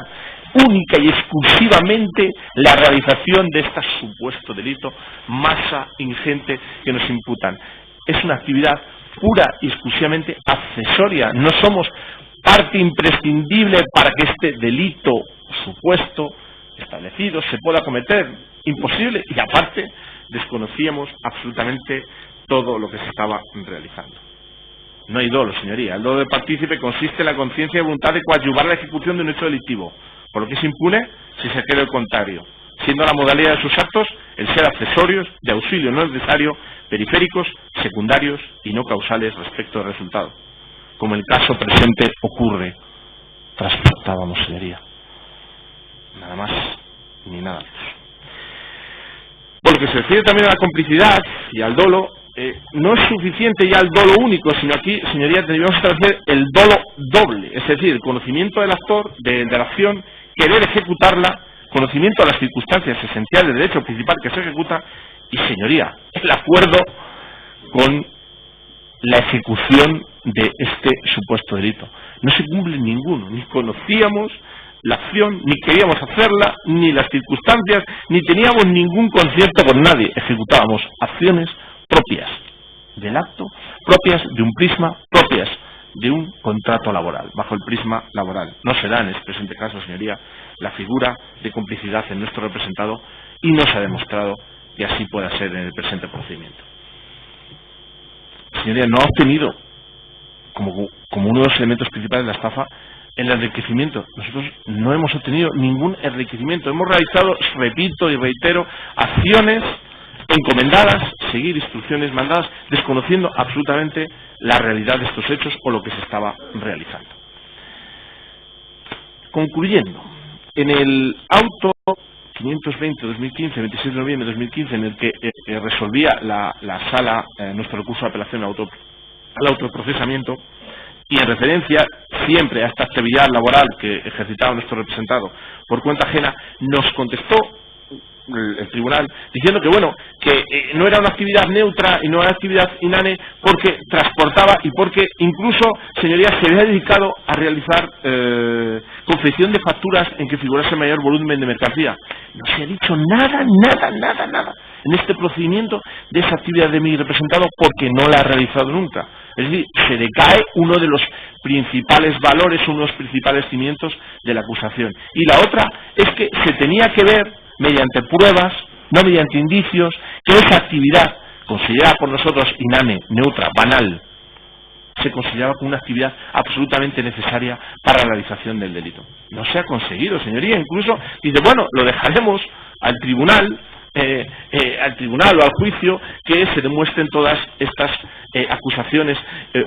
única y exclusivamente la realización de este supuesto delito, masa ingente que nos imputan? Es una actividad pura y exclusivamente accesoria. No somos parte imprescindible para que este delito supuesto establecido se pueda cometer. Imposible. Y aparte, desconocíamos absolutamente todo lo que se estaba realizando. No hay dolo, señoría. El dolo de partícipe consiste en la conciencia y voluntad de coadyuvar la ejecución de un hecho delictivo, por lo que es impune si se cree el contrario, siendo la modalidad de sus actos el ser accesorios, de auxilio no necesario, periféricos, secundarios y no causales respecto del resultado, como el caso presente ocurre. Transportábamos, señoría. Nada más ni nada menos. Por lo que se refiere también a la complicidad y al dolo, no es suficiente ya el dolo único, sino aquí, señorías, debemos establecer el dolo doble, es decir, el conocimiento del actor de la acción, querer ejecutarla, conocimiento de las circunstancias esenciales del derecho principal que se ejecuta y, señoría, el acuerdo con la ejecución de este supuesto delito. No se cumple ninguno, ni conocíamos la acción, ni queríamos hacerla, ni las circunstancias, ni teníamos ningún concierto con nadie. Ejecutábamos acciones propias del acto, propias de un prisma, propias de un contrato laboral, bajo el prisma laboral. No se da en este presente caso, señoría, la figura de complicidad en nuestro representado y no se ha demostrado que así pueda ser en el presente procedimiento. Señoría, no ha obtenido como uno de los elementos principales de la estafa el enriquecimiento. Nosotros no hemos obtenido ningún enriquecimiento. Hemos realizado, repito y reitero, acciones encomendadas, seguir instrucciones mandadas, desconociendo absolutamente la realidad de estos hechos o lo que se estaba realizando. Concluyendo, en el auto 520-2015, 26 de noviembre de 2015, en el que resolvía la sala nuestro recurso de apelación al autoprocesamiento, y en referencia siempre a esta actividad laboral que ejercitaba nuestro representado por cuenta ajena, nos contestó el tribunal diciendo que bueno, que no era una actividad neutra y no era una actividad inane porque transportaba y porque incluso, señorías, se había dedicado a realizar confección de facturas en que figurase mayor volumen de mercancía. No se ha dicho nada en este procedimiento de esa actividad de mi representado porque no la ha realizado nunca. Es decir, se decae uno de los principales valores, uno de los principales cimientos de la acusación. Y la otra es que se tenía que ver mediante pruebas, no mediante indicios, que esa actividad, considerada por nosotros inane, neutra, banal, se consideraba como una actividad absolutamente necesaria para la realización del delito. No se ha conseguido, señoría. Incluso dice, bueno, lo dejaremos al tribunal o al juicio que se demuestren todas estas acusaciones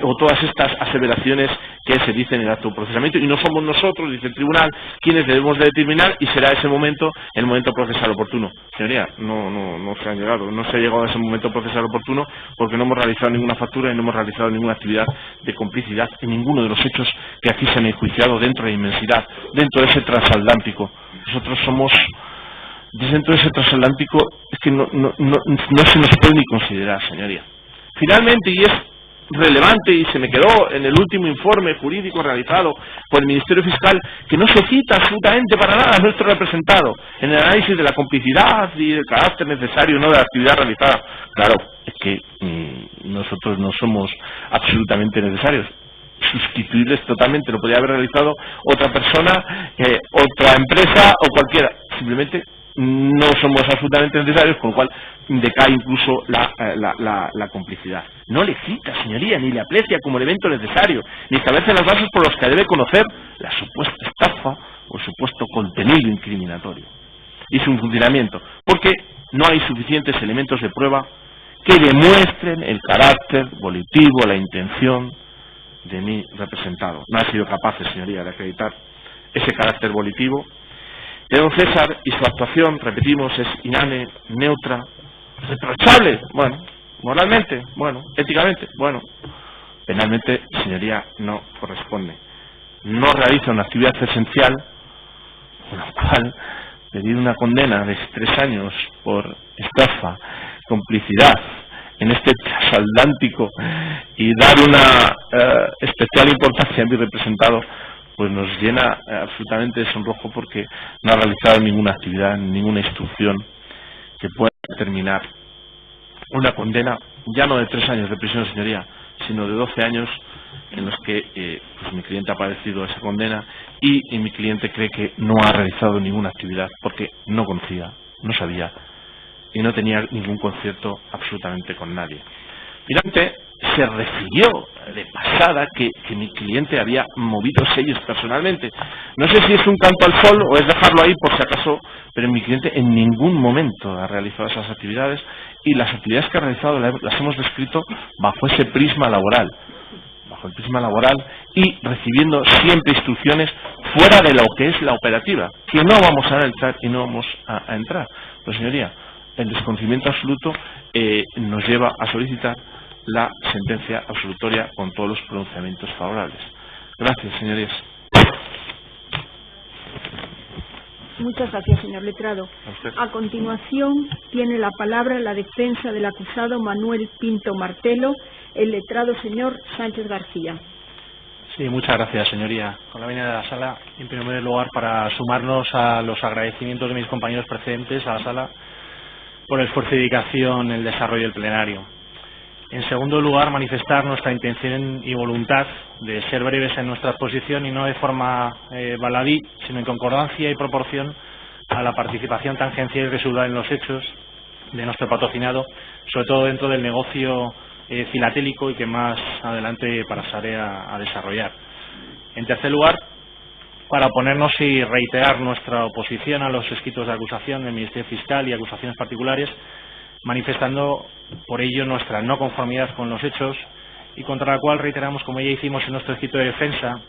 o todas estas aseveraciones que se dicen en el acto de procesamiento, y no somos nosotros, dice el tribunal, quienes debemos de determinar, y será ese momento el momento procesal oportuno. Señoría, no se ha llegado a ese momento procesal oportuno porque no hemos realizado ninguna factura y no hemos realizado ninguna actividad de complicidad en ninguno de los hechos que aquí se han enjuiciado dentro de la inmensidad, dentro de ese transatlántico. Nosotros somos, dentro de ese transatlántico, es que no se nos puede ni considerar, señoría. Finalmente, y es relevante, y se me quedó en el último informe jurídico realizado por el Ministerio Fiscal, que no se cita absolutamente para nada a nuestro representado en el análisis de la complicidad y del carácter necesario no de la actividad realizada. Claro, es que nosotros no somos absolutamente necesarios, sustituibles totalmente, lo podría haber realizado otra persona, otra empresa o cualquiera. Simplemente no somos absolutamente necesarios, con lo cual decae incluso la complicidad. No le cita, señoría, ni le aprecia como elemento necesario, ni establece las bases por las que debe conocer la supuesta estafa o el supuesto contenido incriminatorio y su funcionamiento, porque no hay suficientes elementos de prueba que demuestren el carácter volitivo, la intención de mi representado. No han sido capaces, señoría, de acreditar ese carácter volitivo de don César, y su actuación, repetimos, es inane, neutra, reprochable, bueno, moralmente, bueno, éticamente, bueno, penalmente, señoría, no corresponde. No realiza una actividad esencial con la cual pedir una condena de 3 años por estafa, complicidad en este transatlántico y dar una especial importancia a mi representado, pues nos llena absolutamente de sonrojo, porque no ha realizado ninguna actividad, ninguna instrucción que pueda determinar una condena ya no de 3 años de prisión, señoría, sino de 12 años en los que pues mi cliente ha padecido esa condena y mi cliente cree que no ha realizado ninguna actividad porque no conocía, no sabía y no tenía ningún concierto absolutamente con nadie. Finalmente, se refirió de pasada que mi cliente había movido sellos personalmente. No sé si es un canto al sol o es dejarlo ahí por si acaso, pero mi cliente en ningún momento ha realizado esas actividades, y las actividades que ha realizado las hemos descrito bajo ese prisma laboral, y recibiendo siempre instrucciones fuera de lo que es la operativa, que no vamos a analizar y no vamos a entrar. Pero, señoría, el desconocimiento absoluto nos lleva a solicitar la sentencia absolutoria con todos los pronunciamientos favorables. Gracias, señorías. Muchas gracias, señor letrado. A continuación, tiene la palabra la defensa del acusado Manuel Pinto Martelo, el letrado señor Sánchez García. Sí, muchas gracias, señoría. Con la venia de la sala, en primer lugar, para sumarnos a los agradecimientos de mis compañeros precedentes a la sala por el esfuerzo y dedicación en el desarrollo del plenario. En segundo lugar, manifestar nuestra intención y voluntad de ser breves en nuestra exposición, y no de forma baladí, sino en concordancia y proporción a la participación tangencial y residual en los hechos de nuestro patrocinado, sobre todo dentro del negocio filatélico, y que más adelante pasaré a desarrollar. En tercer lugar, para oponernos y reiterar nuestra oposición a los escritos de acusación del Ministerio Fiscal y acusaciones particulares, manifestando por ello nuestra no conformidad con los hechos, y contra la cual reiteramos, como ya hicimos en nuestro escrito de defensa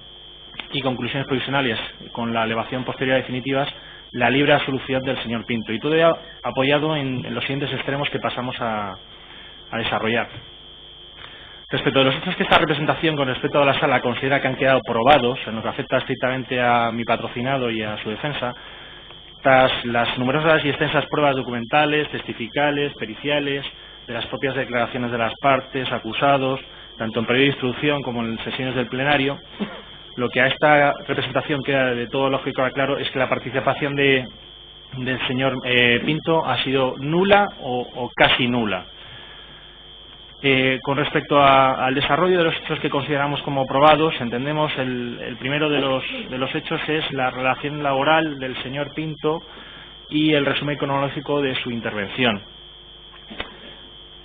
y conclusiones provisionales con la elevación posterior a definitivas, la libre absolución del señor Pinto, y todo ello apoyado en los siguientes extremos que pasamos a desarrollar. Respecto a los hechos que esta representación, con respecto a la sala, considera que han quedado probados, en lo que afecta estrictamente a mi patrocinado y a su defensa, tras las numerosas y extensas pruebas documentales, testificales, periciales, de las propias declaraciones de las partes, acusados, tanto en periodo de instrucción como en sesiones del plenario, lo que a esta representación queda de todo lógico y claro es que la participación del señor Pinto ha sido nula o casi nula. Con respecto al desarrollo de los hechos que consideramos como probados, entendemos el primero de los hechos es la relación laboral del señor Pinto y el resumen cronológico de su intervención.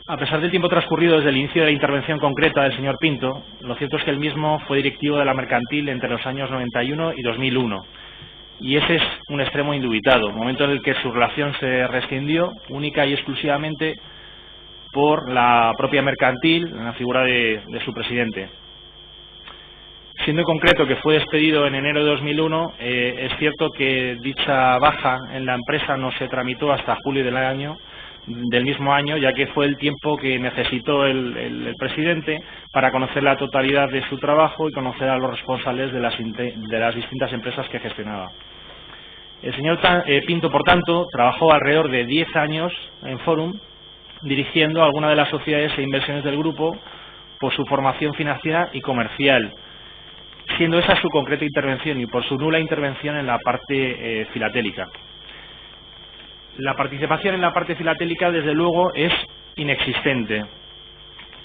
A pesar del tiempo transcurrido desde el inicio de la intervención concreta del señor Pinto, lo cierto es que el mismo fue directivo de la mercantil entre los años 91 y 2001, y ese es un extremo indubitado, momento en el que su relación se rescindió única y exclusivamente por la propia mercantil, en la figura de su presidente. Siendo en concreto que fue despedido en enero de 2001, es cierto que dicha baja en la empresa no se tramitó hasta julio del mismo año, ya que fue el tiempo que necesitó el presidente para conocer la totalidad de su trabajo y conocer a los responsables de las distintas empresas que gestionaba. El señor Pinto, por tanto, trabajó alrededor de 10 años en Forum, dirigiendo algunas de las sociedades e inversiones del grupo por su formación financiera y comercial, siendo esa su concreta intervención y por su nula intervención en la parte filatélica. La participación en la parte filatélica, desde luego, es inexistente.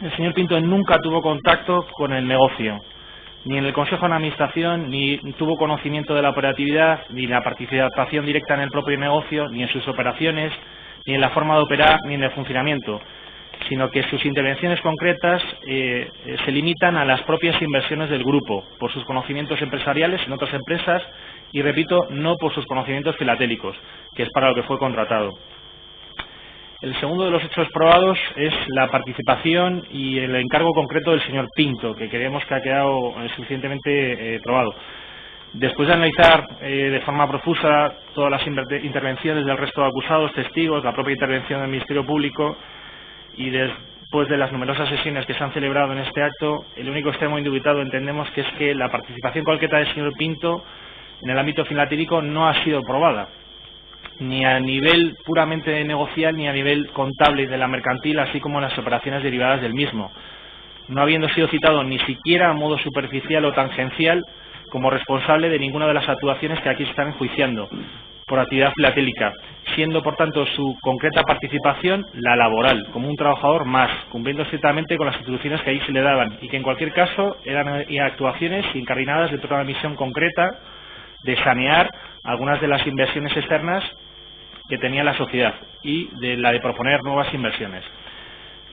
El señor Pinto nunca tuvo contacto con el negocio, ni en el Consejo de Administración, ni tuvo conocimiento de la operatividad, ni la participación directa en el propio negocio, ni en sus operaciones, ni en la forma de operar, ni en el funcionamiento, sino que sus intervenciones concretas se limitan a las propias inversiones del grupo, por sus conocimientos empresariales en otras empresas y, repito, no por sus conocimientos filatélicos, que es para lo que fue contratado. El segundo de los hechos probados es la participación y el encargo concreto del señor Pinto, que creemos que ha quedado suficientemente probado. Después de analizar de forma profusa todas las intervenciones del resto de acusados, testigos, la propia intervención del Ministerio Público y después de las numerosas sesiones que se han celebrado en este acto, el único extremo indubitado entendemos que es que la participación concreta del señor Pinto en el ámbito filatélico no ha sido probada, ni a nivel puramente negocial ni a nivel contable de la mercantil, así como en las operaciones derivadas del mismo, no habiendo sido citado ni siquiera a modo superficial o tangencial como responsable de ninguna de las actuaciones que aquí se están enjuiciando por actividad filatélica, siendo por tanto su concreta participación la laboral, como un trabajador más, cumpliendo estrictamente con las instrucciones que ahí se le daban y que en cualquier caso eran actuaciones incardinadas dentro de una misión concreta de sanear algunas de las inversiones externas que tenía la sociedad y de la de proponer nuevas inversiones.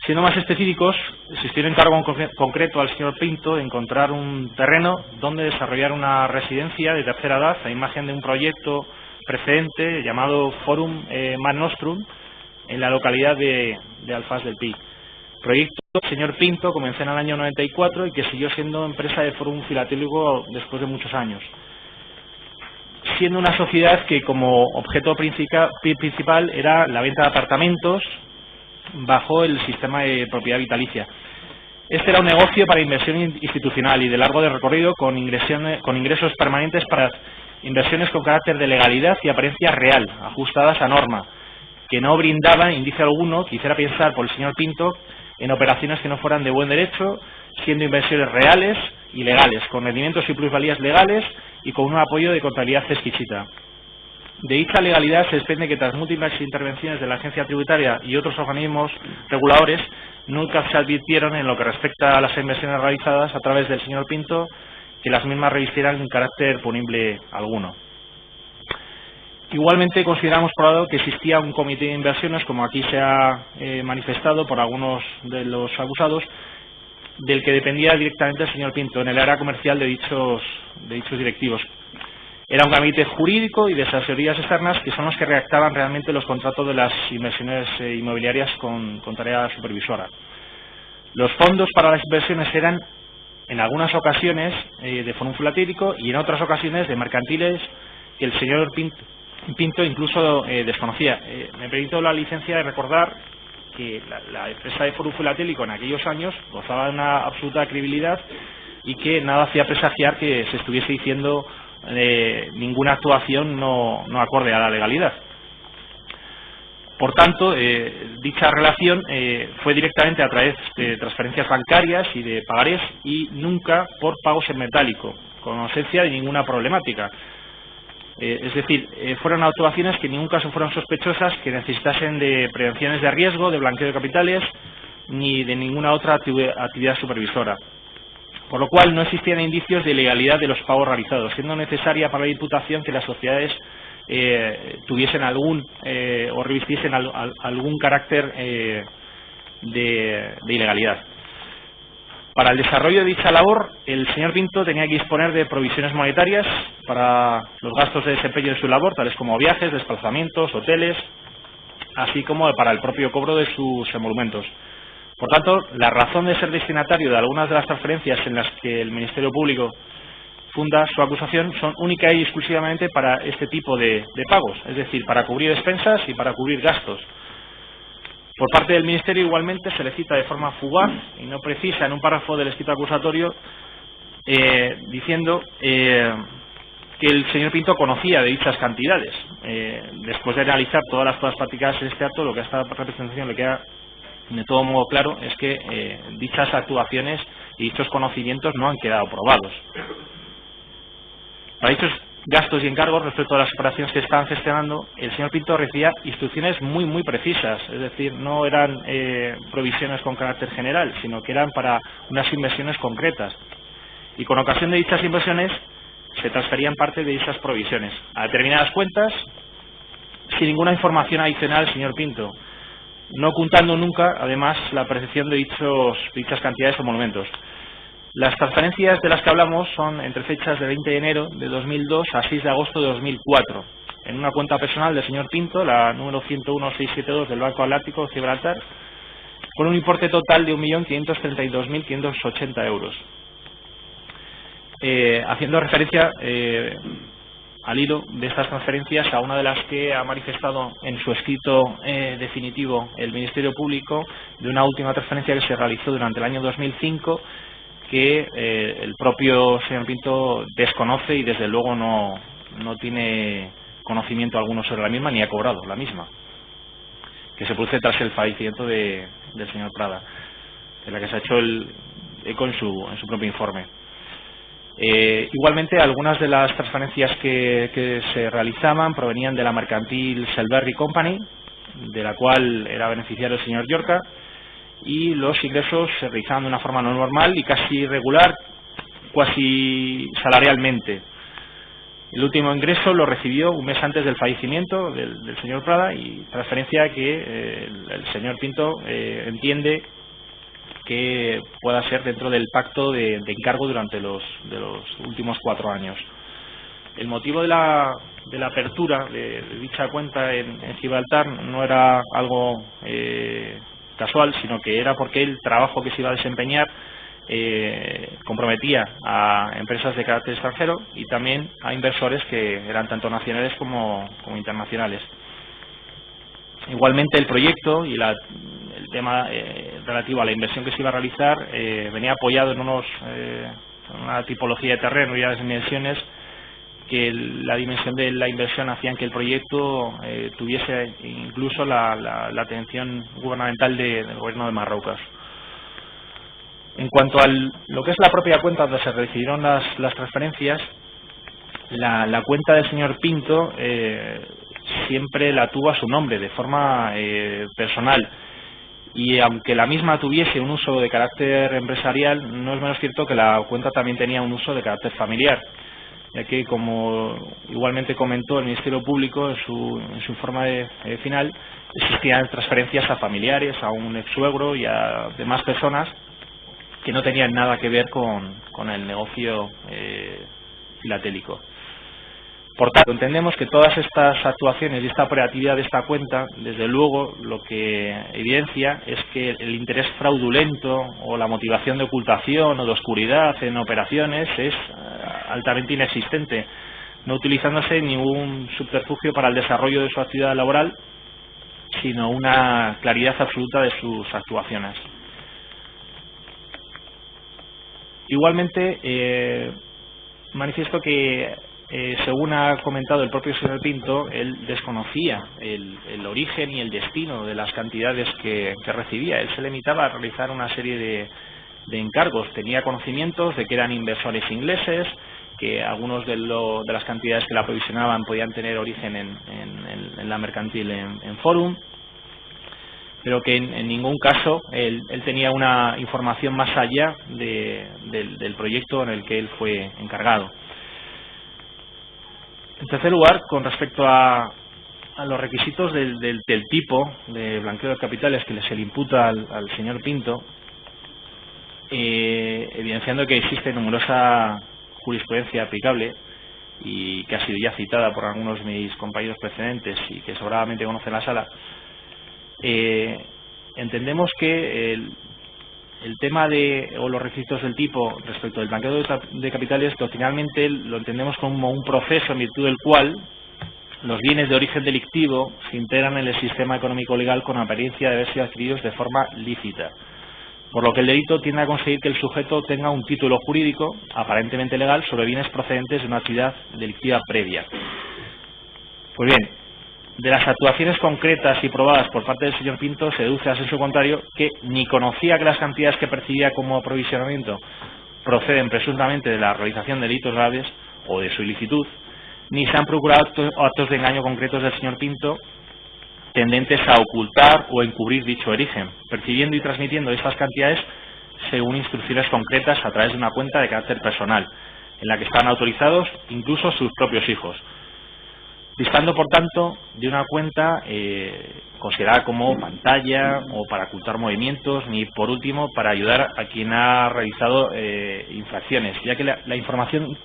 Siendo más específicos, existió un encargo concreto al señor Pinto de encontrar un terreno donde desarrollar una residencia de tercera edad a imagen de un proyecto precedente llamado Forum Mare Nostrum en la localidad de Alfás del Pi. Proyecto del señor Pinto comenzó en el año 94 y que siguió siendo empresa de Forum Filatélico después de muchos años, siendo una sociedad que como objeto principal era la venta de apartamentos bajo el sistema de propiedad vitalicia. Este era un negocio para inversión institucional y de largo recorrido con ingresos permanentes para inversiones con carácter de legalidad y apariencia real, ajustadas a norma, que no brindaban indicio alguno que hiciera pensar por el señor Pinto en operaciones que no fueran de buen derecho, siendo inversiones reales y legales, con rendimientos y plusvalías legales y con un apoyo de contabilidad exquisita. De dicha legalidad se desprende que tras múltiples intervenciones de la agencia tributaria y otros organismos reguladores nunca se advirtieron en lo que respecta a las inversiones realizadas a través del señor Pinto que las mismas revistieran un carácter punible alguno. Igualmente consideramos probado que existía un comité de inversiones, como aquí se ha manifestado por algunos de los acusados, del que dependía directamente el señor Pinto en el área comercial de dichos directivos. Era un gabinete jurídico y de asesorías externas que son los que redactaban realmente los contratos de las inversiones inmobiliarias con tarea supervisora. Los fondos para las inversiones eran en algunas ocasiones de fondo filatélico y en otras ocasiones de mercantiles que el señor Pinto incluso desconocía. Me permito la licencia de recordar que la empresa de Forum Filatélico en aquellos años gozaba de una absoluta credibilidad y que nada hacía presagiar que se estuviese diciendo ninguna actuación no acorde a la legalidad. Por tanto, dicha relación fue directamente a través de transferencias bancarias y de pagarés y nunca por pagos en metálico, con ausencia de ninguna problemática. Es decir, fueron actuaciones que en ningún caso fueron sospechosas, que necesitasen de prevenciones de riesgo, de blanqueo de capitales, ni de ninguna otra actividad supervisora. Por lo cual no existían indicios de ilegalidad de los pagos realizados, siendo necesaria para la imputación que las sociedades tuviesen o revistiesen algún carácter de ilegalidad. Para el desarrollo de dicha labor, el señor Pinto tenía que disponer de provisiones monetarias para los gastos de desempeño de su labor, tales como viajes, desplazamientos, hoteles, así como para el propio cobro de sus emolumentos. Por tanto, la razón de ser destinatario de algunas de las transferencias en las que el Ministerio Público funda su acusación son única y exclusivamente para este tipo de pagos, es decir, para cubrir expensas y para cubrir gastos. Por parte del Ministerio igualmente se le cita de forma fugaz y no precisa en un párrafo del escrito acusatorio diciendo que el señor Pinto conocía de dichas cantidades. Después de realizar todas las pruebas prácticas en este acto, lo que a esta representación le queda de todo modo claro es que dichas actuaciones y dichos conocimientos no han quedado probados. Para dichos gastos y encargos respecto a las operaciones que estaban gestionando, el señor Pinto recibía instrucciones muy precisas, es decir, no eran provisiones con carácter general, sino que eran para unas inversiones concretas. Y con ocasión de dichas inversiones se transferían parte de esas provisiones a determinadas cuentas sin ninguna información adicional, señor Pinto, no ocultando nunca, además, la percepción de dichas cantidades o monumentos. Las transferencias de las que hablamos son entre fechas de 20 de enero de 2002 a 6 de agosto de 2004, en una cuenta personal del señor Pinto, la número 101672 del Banco Atlántico de Gibraltar, con un importe total de 1.532.580 euros. Haciendo referencia al hilo de estas transferencias a una de las que ha manifestado en su escrito definitivo el Ministerio Público, de una última transferencia que se realizó durante el año 2005, que el propio señor Pinto desconoce y desde luego no tiene conocimiento alguno sobre la misma ni ha cobrado la misma, que se produce tras el fallecimiento del señor Prada, de la que se ha hecho el eco en su propio informe. Igualmente, algunas de las transferencias que se realizaban provenían de la mercantil Selberry Company, de la cual era beneficiario el señor Llorca, y los ingresos se realizaban de una forma no normal y casi regular, cuasi salarialmente. El último ingreso lo recibió un mes antes del fallecimiento del señor Prada, y transferencia que el señor Pinto entiende que pueda ser dentro del pacto de encargo durante los últimos 4 años. El motivo de la apertura de dicha cuenta en Gibraltar no era algo casual, sino que era porque el trabajo que se iba a desempeñar comprometía a empresas de carácter extranjero y también a inversores que eran tanto nacionales como internacionales. Igualmente, el proyecto y el tema relativo a la inversión que se iba a realizar venía apoyado en una tipología de terreno y unas dimensiones que la dimensión de la inversión hacían que el proyecto tuviese incluso la atención gubernamental del gobierno de Marruecos. En cuanto a lo que es la propia cuenta donde se recibieron las transferencias, la cuenta del señor Pinto siempre la tuvo a su nombre, de forma personal. Y aunque la misma tuviese un uso de carácter empresarial, no es menos cierto que la cuenta también tenía un uso de carácter familiar, ya que, como igualmente comentó el Ministerio Público en su informe final, existían transferencias a familiares, a un ex-suegro y a demás personas que no tenían nada que ver con el negocio filatélico. Por tanto, entendemos que todas estas actuaciones y esta operatividad de esta cuenta, desde luego, lo que evidencia es que el interés fraudulento o la motivación de ocultación o de oscuridad en operaciones es altamente inexistente, no utilizándose ningún subterfugio para el desarrollo de su actividad laboral, sino una claridad absoluta de sus actuaciones. Igualmente, manifiesto que según ha comentado el propio señor Pinto, él desconocía el origen y el destino de las cantidades que recibía. Él se limitaba a realizar una serie de encargos. Tenía conocimientos de que eran inversores ingleses, que algunos de las cantidades que la aprovisionaban podían tener origen en la mercantil en Forum, pero que en ningún caso él tenía una información más allá del proyecto en el que él fue encargado. En tercer lugar, con respecto a los requisitos del tipo de blanqueo de capitales que se le imputa al señor Pinto, evidenciando que existe numerosa jurisprudencia aplicable y que ha sido ya citada por algunos de mis compañeros precedentes y que sobradamente conoce la sala, entendemos que el tema o los requisitos del tipo respecto del blanqueo de capitales, doctrinalmente lo entendemos como un proceso en virtud del cual los bienes de origen delictivo se integran en el sistema económico legal con apariencia de haber sido adquiridos de forma lícita, por lo que el delito tiende a conseguir que el sujeto tenga un título jurídico aparentemente legal sobre bienes procedentes de una actividad delictiva previa. Pues bien, de las actuaciones concretas y probadas por parte del señor Pinto se deduce a sensu contrario que ni conocía que las cantidades que percibía como aprovisionamiento proceden presuntamente de la realización de delitos graves o de su ilicitud, ni se han procurado actos de engaño concretos del señor Pinto tendentes a ocultar o encubrir dicho origen, percibiendo y transmitiendo estas cantidades según instrucciones concretas a través de una cuenta de carácter personal, en la que están autorizados incluso sus propios hijos. distando por tanto de una cuenta considerada como pantalla o para ocultar movimientos, ni por último para ayudar a quien ha realizado infracciones, ya que la información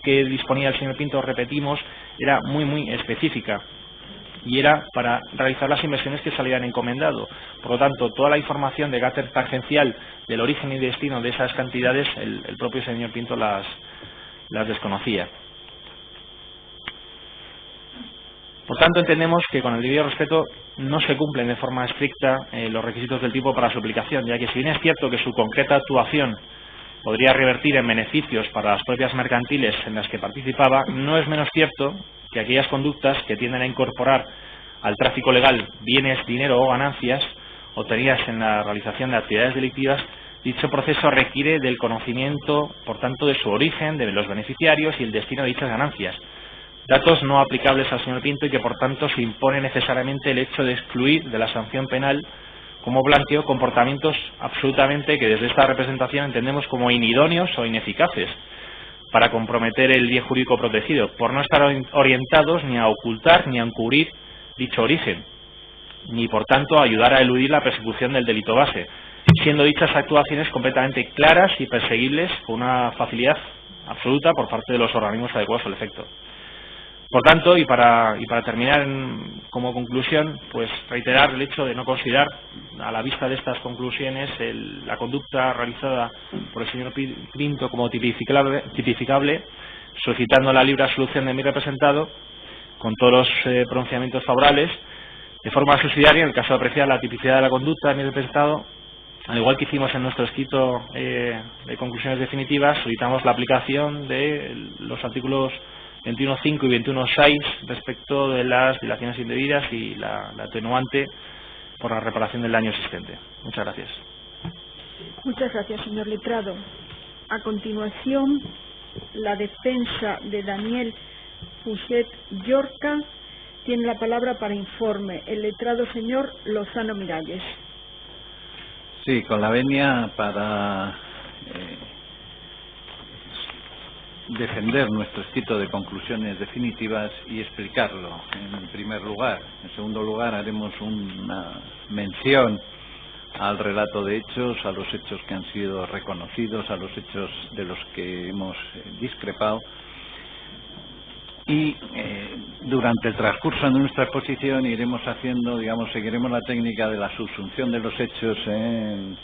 que disponía el señor Pinto, repetimos, era muy específica y era para realizar las inversiones que se le habían encomendado. Por lo tanto, toda la información de carácter tangencial del origen y destino de esas cantidades, el propio señor Pinto las desconocía. Por tanto, entendemos que con el debido respeto no se cumplen de forma estricta los requisitos del tipo para su aplicación, ya que si bien es cierto que su concreta actuación podría revertir en beneficios para las propias mercantiles en las que participaba, no es menos cierto que aquellas conductas que tienden a incorporar al tráfico legal bienes, dinero o ganancias obtenidas en la realización de actividades delictivas, dicho proceso requiere del conocimiento, por tanto, de su origen, de los beneficiarios y el destino de dichas ganancias. Datos no aplicables al señor Pinto y que, por tanto, se impone necesariamente el hecho de excluir de la sanción penal como blanqueo comportamientos absolutamente que desde esta representación entendemos como inidóneos o ineficaces para comprometer el bien jurídico protegido, por no estar orientados ni a ocultar ni a encubrir dicho origen, ni por tanto a ayudar a eludir la persecución del delito base, siendo dichas actuaciones completamente claras y perseguibles con una facilidad absoluta por parte de los organismos adecuados al efecto. Por tanto, y para terminar como conclusión, pues reiterar el hecho de no considerar, a la vista de estas conclusiones, la conducta realizada por el señor Pinto como tipificable, solicitando la libre absolución de mi representado, con todos los pronunciamientos favorables, de forma subsidiaria, en el caso de apreciar la tipicidad de la conducta de mi representado, al igual que hicimos en nuestro escrito de conclusiones definitivas, solicitamos la aplicación de los artículos 21.5 y 21.6 respecto de las dilaciones indebidas y la atenuante por la reparación del daño existente. Muchas gracias. Muchas gracias, señor letrado. A continuación, la defensa de Daniel Fuset Llorca tiene la palabra para informe. El letrado señor Lozano Miralles. Sí, con la venia para defender nuestro escrito de conclusiones definitivas y explicarlo en primer lugar. En segundo lugar, haremos una mención al relato de hechos, a los hechos que han sido reconocidos, a los hechos de los que hemos discrepado. Y durante el transcurso de nuestra exposición iremos haciendo, seguiremos la técnica de la subsunción de los hechos en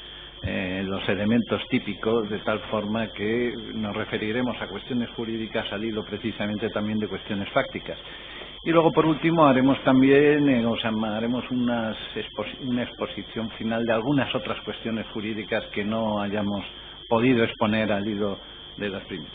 los elementos típicos, de tal forma que nos referiremos a cuestiones jurídicas al hilo precisamente también de cuestiones fácticas. Y luego, por último, haremos también haremos una exposición final de algunas otras cuestiones jurídicas que no hayamos podido exponer al hilo de las primeras.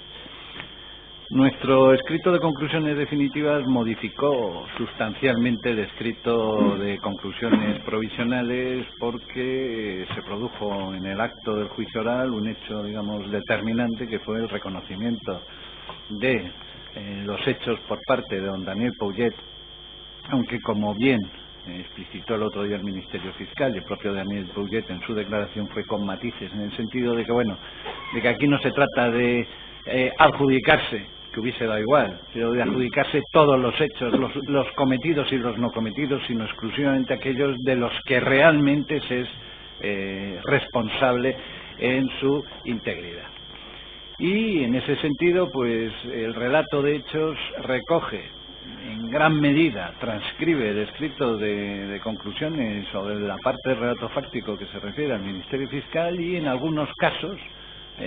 Nuestro escrito de conclusiones definitivas modificó sustancialmente el escrito de conclusiones provisionales porque se produjo en el acto del juicio oral un hecho, determinante, que fue el reconocimiento de los hechos por parte de don Daniel Pouget, aunque, como bien explicitó el otro día el Ministerio Fiscal y el propio Daniel Pouget en su declaración, fue con matices, en el sentido de que aquí no se trata de adjudicarse, que hubiese dado igual, pero de adjudicarse todos los hechos, los cometidos y los no cometidos, sino exclusivamente aquellos de los que realmente se es responsable en su integridad. Y en ese sentido, pues el relato de hechos recoge en gran medida, transcribe el escrito de conclusiones sobre la parte del relato fáctico que se refiere al Ministerio Fiscal, y en algunos casos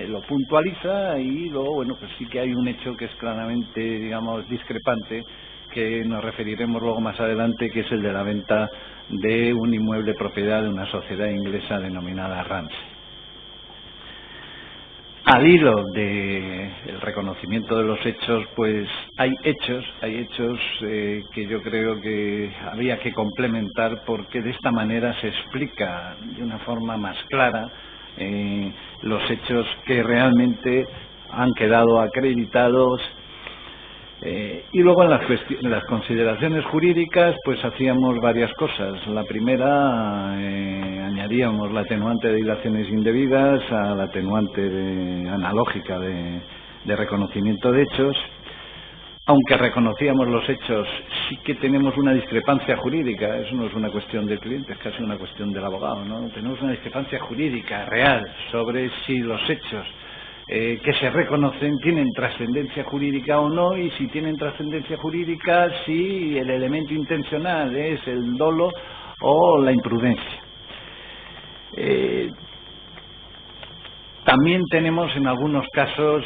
lo puntualiza, y luego, pues sí que hay un hecho que es claramente, discrepante, que nos referiremos luego más adelante, que es el de la venta de un inmueble propiedad de una sociedad inglesa denominada Ramsey. Al hilo del reconocimiento de los hechos, pues hay hechos que yo creo que había que complementar, porque de esta manera se explica de una forma más clara los hechos que realmente han quedado acreditados. Y luego en las consideraciones jurídicas, pues hacíamos varias cosas. La primera, añadíamos la atenuante de dilaciones indebidas a la atenuante analógica de reconocimiento de hechos. aunque reconocíamos los hechos, sí que tenemos una discrepancia jurídica. Eso no es una cuestión del cliente, es casi una cuestión del abogado, ¿no? Tenemos una discrepancia jurídica real sobre si los hechos que se reconocen tienen trascendencia jurídica o no, y si tienen trascendencia jurídica, si el elemento intencional es el dolo o la imprudencia. También tenemos en algunos casos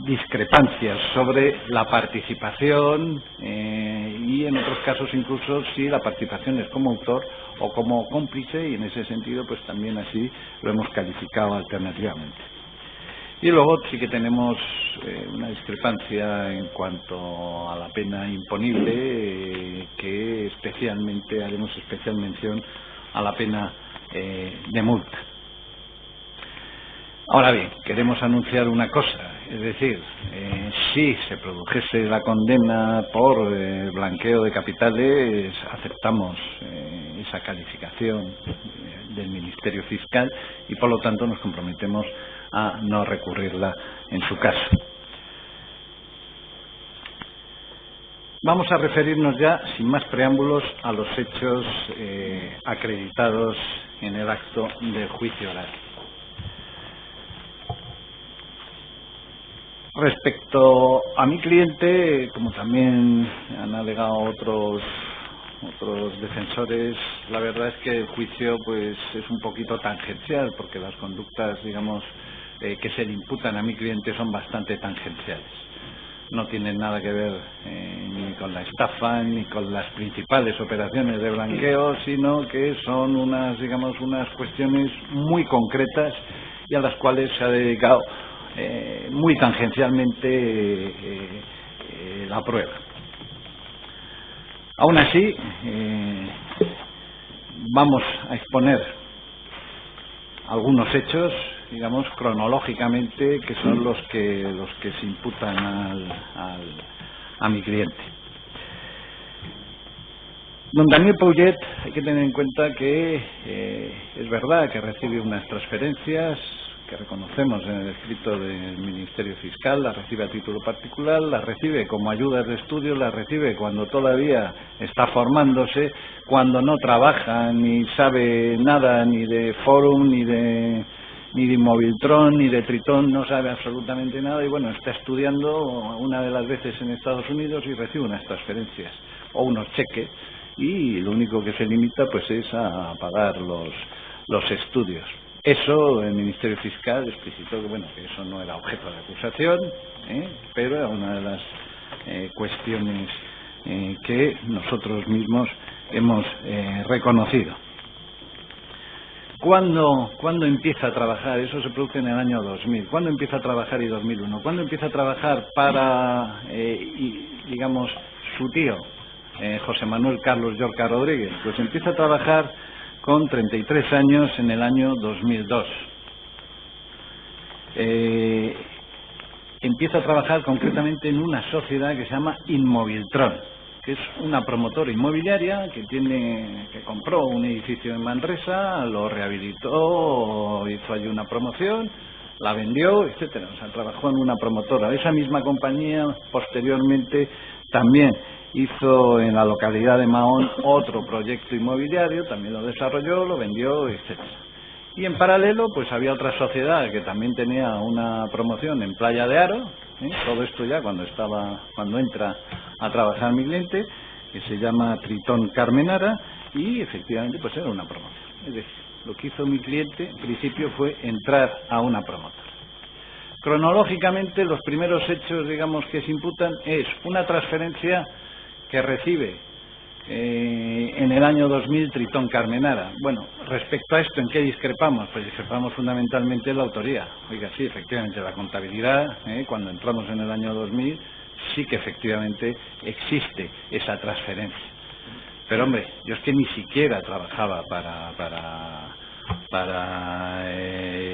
discrepancias sobre la participación y en otros casos incluso si la participación es como autor o como cómplice, y en ese sentido pues también así lo hemos calificado alternativamente. Y luego sí que tenemos una discrepancia en cuanto a la pena imponible, que especialmente haremos especial mención a la pena de multa. Ahora bien, queremos anunciar una cosa, es decir, si se produjese la condena por blanqueo de capitales, aceptamos esa calificación del Ministerio Fiscal y por lo tanto nos comprometemos a no recurrirla en su caso. Vamos a referirnos ya, sin más preámbulos, a los hechos acreditados en el acto del juicio oral. Respecto a mi cliente, como también han alegado otros defensores, la verdad es que el juicio pues es un poquito tangencial, porque las conductas, digamos, que se le imputan a mi cliente son bastante tangenciales. No tienen nada que ver ni con la estafa ni con las principales operaciones de blanqueo, sino que son unas cuestiones muy concretas y a las cuales se ha dedicado muy tangencialmente la prueba. Aún así, vamos a exponer algunos hechos, digamos, cronológicamente, que son los que se imputan a mi cliente. Don Daniel Pouget, hay que tener en cuenta que es verdad que recibe unas transferencias que reconocemos en el escrito del Ministerio Fiscal, las recibe a título particular, las recibe como ayudas de estudio, las recibe cuando todavía está formándose, cuando no trabaja ni sabe nada ni de Forum, ni de Moviltron, ni de Tritón, no sabe absolutamente nada, y bueno, está estudiando una de las veces en Estados Unidos y recibe unas transferencias o unos cheques, y lo único que se limita pues es a pagar los estudios. Eso el Ministerio Fiscal explicitó que bueno, que eso no era objeto de acusación, pero era una de las cuestiones que nosotros mismos hemos reconocido. ¿Cuándo empieza a trabajar? Eso se produce en el año 2000. ¿Cuándo empieza a trabajar y 2001? ¿Cuándo empieza a trabajar para, digamos, su tío, José Manuel Carlos Llorca Rodríguez? Pues empieza a trabajar con 33 años en el año 2002. Empieza a trabajar concretamente en una sociedad que se llama Inmoviltron, que es una promotora inmobiliaria que compró un edificio en Manresa, lo rehabilitó, hizo allí una promoción, la vendió, etcétera. O sea, trabajó en una promotora. Esa misma compañía posteriormente también hizo en la localidad de Mahón otro proyecto inmobiliario, también lo desarrolló, lo vendió, etcétera. Y en paralelo pues había otra sociedad que también tenía una promoción en Playa de Aro, todo esto ya cuando entra a trabajar mi cliente, que se llama Tritón Carmenara, y efectivamente pues era una promoción. Es decir, lo que hizo mi cliente en principio fue entrar a una promotora. Cronológicamente los primeros hechos, digamos, que se imputan es una transferencia que recibe en el año 2000 Tritón Carmenara. Bueno, respecto a esto, ¿en qué discrepamos? Pues discrepamos fundamentalmente en la autoría. Oiga, sí, efectivamente, la contabilidad, cuando entramos en el año 2000, sí que efectivamente existe esa transferencia. Pero, hombre, yo es que ni siquiera trabajaba para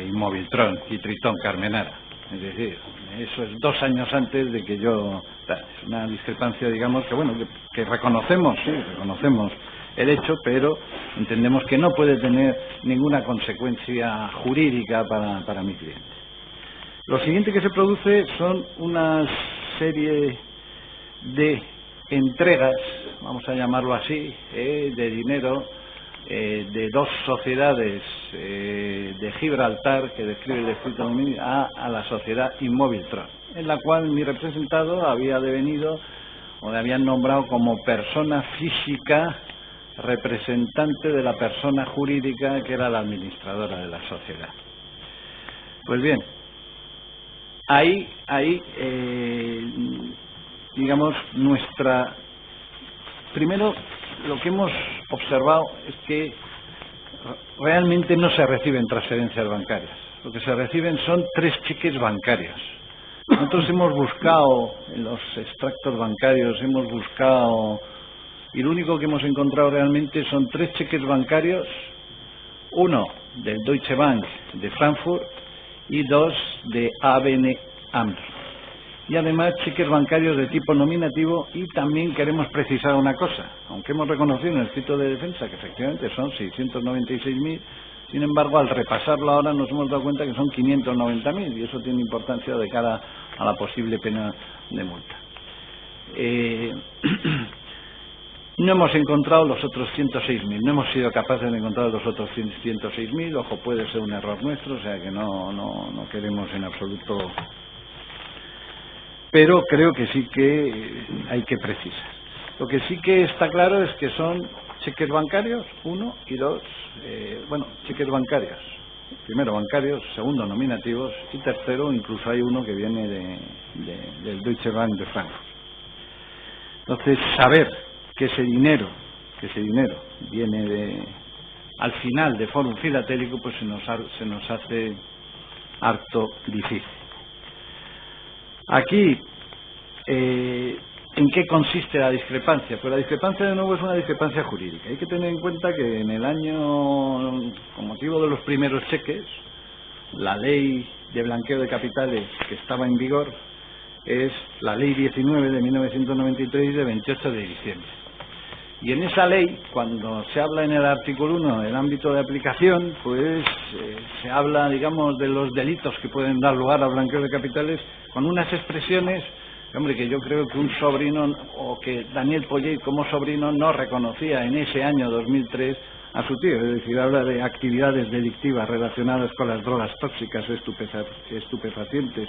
Inmoviltron y Tritón Carmenara. Es decir, eso es 2 años antes de que yo... Es una discrepancia, digamos, que bueno, que reconocemos, sí, reconocemos el hecho, pero entendemos que no puede tener ninguna consecuencia jurídica para mi cliente. Lo siguiente que se produce son una serie de entregas, vamos a llamarlo así, de dinero de dos sociedades de Gibraltar, que describe el escrito dominio, a la sociedad Inmóvil-Tron, en la cual mi representado había devenido o le habían nombrado como persona física representante de la persona jurídica que era la administradora de la sociedad. Pues bien, ahí digamos, primero, lo que hemos observado es que realmente no se reciben transferencias bancarias. Lo que se reciben son 3 cheques bancarios. Nosotros hemos buscado en los extractos bancarios, y lo único que hemos encontrado realmente son 3 cheques bancarios, uno del Deutsche Bank de Frankfurt y 2 de ABN AMRO. Y además cheques bancarios de tipo nominativo, y también queremos precisar una cosa, aunque hemos reconocido en el escrito de defensa que efectivamente son 696.000, sin embargo al repasarlo ahora nos hemos dado cuenta que son 590.000 y eso tiene importancia de cara a la posible pena de multa. No hemos encontrado los otros 106.000, no hemos sido capaces de encontrar los otros 106.000, ojo, puede ser un error nuestro, o sea que no queremos en absoluto. Pero creo que sí que hay que precisar. Lo que sí que está claro es que son cheques bancarios, 1 y 2, cheques bancarios. Primero bancarios, segundo nominativos y tercero incluso hay uno que viene del Deutsche Bank de Frankfurt. Entonces, saber que ese dinero viene al final de Forum Filatélico, pues se nos hace harto difícil. Aquí, ¿en qué consiste la discrepancia? Pues la discrepancia, de nuevo, es una discrepancia jurídica. Hay que tener en cuenta que en el año, con motivo de los primeros cheques, la ley de blanqueo de capitales que estaba en vigor es la ley 19 de 1993 de 28 de diciembre. Y en esa ley, cuando se habla en el artículo 1 del ámbito de aplicación, pues se habla, digamos, de los delitos que pueden dar lugar al blanqueo de capitales con unas expresiones, hombre, que yo creo que un sobrino, o que Daniel Polleit como sobrino no reconocía en ese año 2003 a su tío. Es decir, habla de actividades delictivas relacionadas con las drogas tóxicas, estupefacientes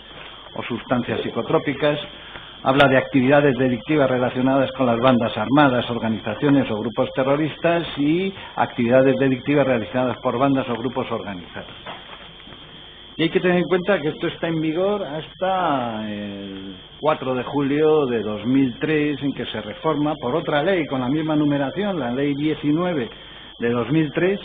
o sustancias psicotrópicas. Habla de actividades delictivas relacionadas con las bandas armadas, organizaciones o grupos terroristas y actividades delictivas realizadas por bandas o grupos organizados. Y hay que tener en cuenta que esto está en vigor hasta el 4 de julio de 2003, en que se reforma por otra ley con la misma numeración, la ley 19 de 2003,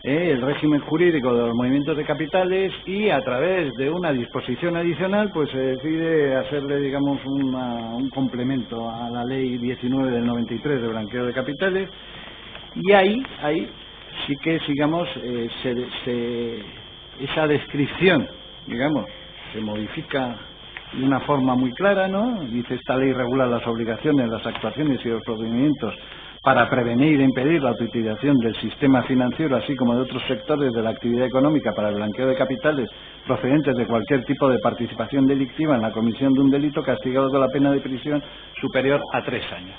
el régimen jurídico de los movimientos de capitales, y a través de una disposición adicional pues se decide hacerle, digamos, un complemento a la ley 19 del 93 de blanqueo de capitales, y ahí sí que, digamos, esa descripción, digamos, se modifica de una forma muy clara, ¿no? Dice: esta ley regula las obligaciones, las actuaciones y los procedimientos para prevenir e impedir la utilización del sistema financiero, así como de otros sectores de la actividad económica para el blanqueo de capitales procedentes de cualquier tipo de participación delictiva en la comisión de un delito castigado con la pena de prisión superior a 3 años.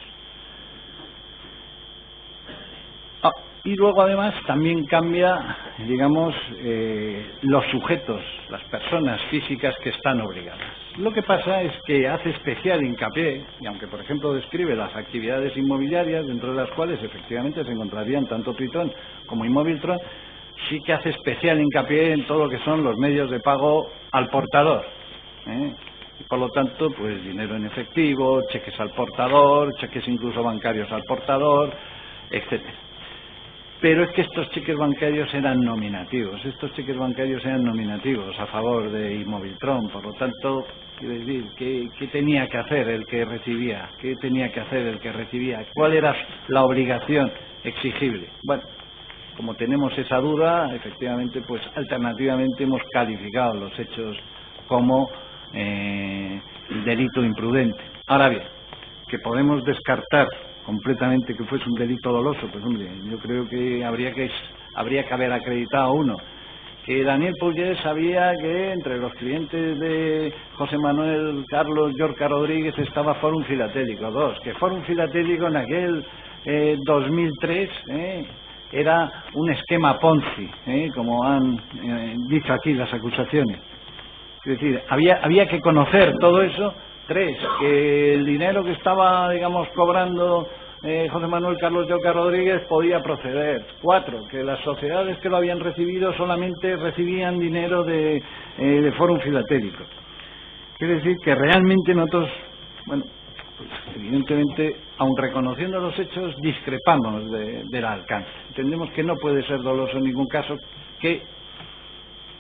Y luego, además, también cambia, digamos, los sujetos, las personas físicas que están obligadas. Lo que pasa es que hace especial hincapié, y aunque, por ejemplo, describe las actividades inmobiliarias, dentro de las cuales efectivamente se encontrarían tanto Tritón como Inmóvil-Tron, sí que hace especial hincapié en todo lo que son los medios de pago al portador. Y por lo tanto, pues dinero en efectivo, cheques al portador, cheques incluso bancarios al portador, etcétera. Pero es que estos cheques bancarios eran nominativos, a favor de Inmóvil-Tron. Por lo tanto, quiero decir, ¿qué tenía que hacer el que recibía? ¿Cuál era la obligación exigible? Bueno, como tenemos esa duda, efectivamente, pues alternativamente hemos calificado los hechos como delito imprudente. Ahora bien, que podemos descartar completamente que fuese un delito doloso, pues hombre, yo creo que habría que haber acreditado uno que Daniel Puget sabía que entre los clientes de José Manuel Carlos Llorca Rodríguez estaba Fórum Filatélico. 2, que Fórum Filatélico en aquel 2003 era un esquema Ponzi, como han dicho aquí las acusaciones. Es decir, había que conocer todo eso. 3, que el dinero que estaba, digamos, cobrando José Manuel Carlos Llorca Rodríguez podía proceder. 4, que las sociedades que lo habían recibido solamente recibían dinero de Fórum Filatélico. Quiere decir que realmente nosotros, bueno, pues evidentemente, aun reconociendo los hechos, discrepamos del alcance. Entendemos que no puede ser doloso en ningún caso que,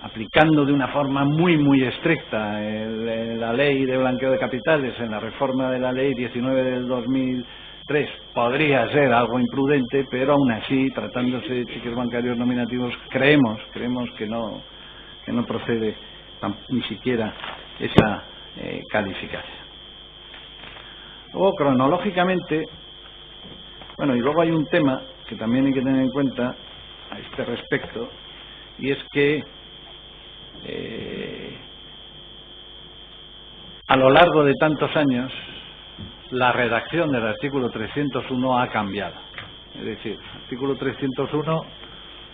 aplicando de una forma muy estricta la ley de blanqueo de capitales en la reforma de la ley 19 del 2003, podría ser algo imprudente, pero aún así, tratándose de cheques bancarios nominativos, creemos que no procede ni siquiera esa calificación. Luego, cronológicamente, bueno, y luego hay un tema que también hay que tener en cuenta a este respecto, y es que a lo largo de tantos años la redacción del artículo 301 ha cambiado. Es decir, el artículo 301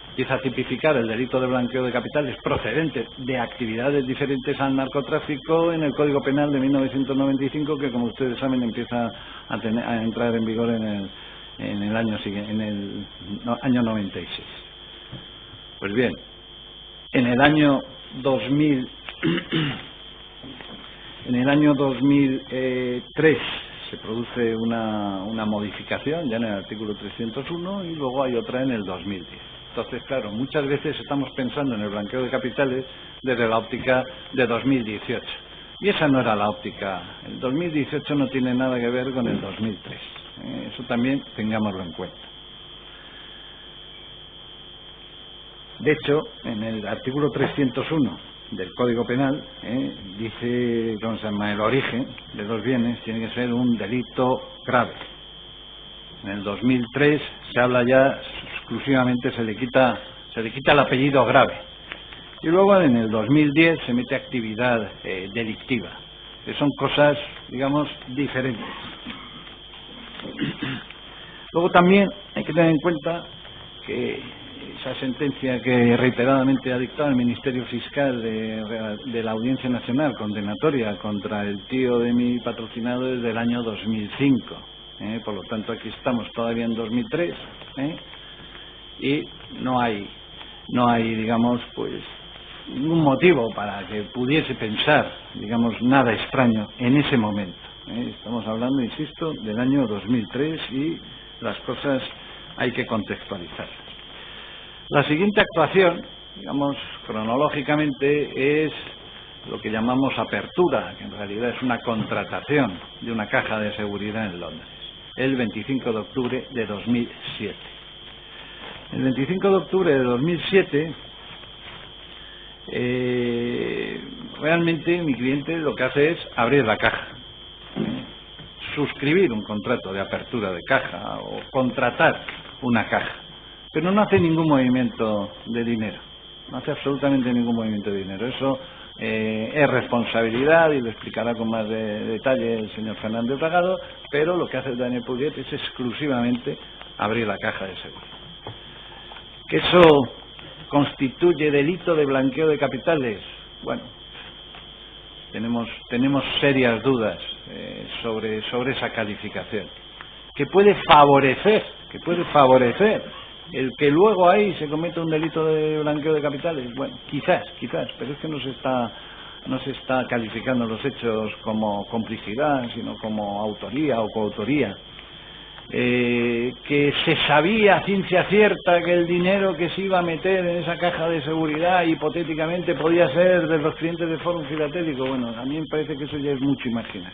empieza a tipificar el delito de blanqueo de capitales procedente de actividades diferentes al narcotráfico en el Código Penal de 1995, que, como ustedes saben, empieza a entrar en vigor en el año 96. Pues bien, en el año 2003 se produce una modificación ya en el artículo 301 y luego hay otra en el 2010. Entonces, claro, muchas veces estamos pensando en el blanqueo de capitales desde la óptica de 2018. Y esa no era la óptica. El 2018 no tiene nada que ver con el 2003. Eso también tengámoslo en cuenta. De hecho, en el artículo 301 del Código Penal dice, ¿cómo se llama?, el origen de los bienes tiene que ser un delito grave. En el 2003 se habla ya exclusivamente, se le quita el apellido grave. Y luego en el 2010 se mete actividad delictiva, que son cosas, digamos, diferentes. Luego también hay que tener en cuenta que esa sentencia que reiteradamente ha dictado el Ministerio Fiscal de la Audiencia Nacional, condenatoria contra el tío de mi patrocinado, es del año 2005. Por lo tanto, aquí estamos todavía en 2003 y no hay, digamos, pues ningún motivo para que pudiese pensar, digamos, nada extraño en ese momento. Estamos hablando, insisto, del año 2003 y las cosas hay que contextualizarlas. La siguiente actuación, digamos, cronológicamente, es lo que llamamos apertura, que en realidad es una contratación de una caja de seguridad en Londres, el 25 de octubre de 2007. El 25 de octubre de 2007, realmente mi cliente lo que hace es abrir la caja, suscribir un contrato de apertura de caja o contratar una caja, pero no hace ningún movimiento de dinero, no hace absolutamente ningún movimiento de dinero. Eso es responsabilidad y lo explicará con más detalle el señor Fernández Bragado, pero lo que hace Daniel Puget es exclusivamente abrir la caja de seguridad. ¿Que eso constituye delito de blanqueo de capitales? Bueno, tenemos serias dudas sobre esa calificación, que puede favorecer el que luego ahí se cometa un delito de blanqueo de capitales. Bueno, quizás, pero es que no se está calificando los hechos como complicidad, sino como autoría o coautoría. Que se sabía a ciencia cierta que el dinero que se iba a meter en esa caja de seguridad hipotéticamente podía ser de los clientes de Fórum Filatélico. Bueno, a mí me parece que eso ya es mucho imaginar.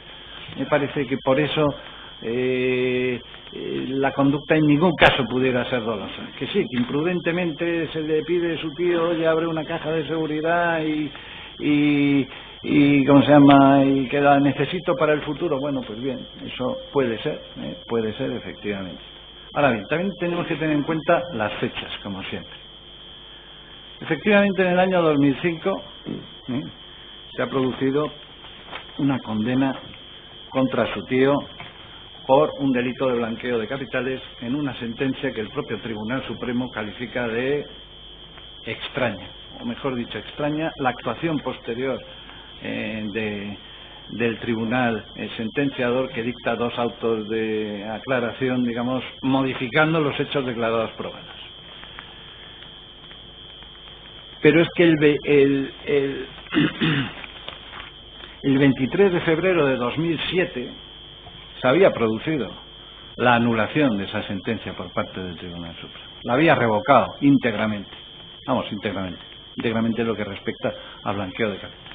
Me parece que por eso la conducta en ningún caso pudiera ser dolosa. Que sí, que imprudentemente se le pide a su tío, oye, abre una caja de seguridad y ¿cómo se llama?, y que la necesito para el futuro. Bueno, pues bien, eso puede ser efectivamente. Ahora bien, también tenemos que tener en cuenta las fechas, como siempre. Efectivamente, en el año 2005 se ha producido una condena contra su tío por un delito de blanqueo de capitales en una sentencia que el propio Tribunal Supremo califica de extraña, o mejor dicho, extraña la actuación posterior del tribunal sentenciador, que dicta 2 autos de aclaración, digamos, modificando los hechos declarados probados. Pero es que el 23 de febrero de 2007 se había producido la anulación de esa sentencia por parte del Tribunal Supremo. La había revocado íntegramente, íntegramente en lo que respecta al blanqueo de capitales.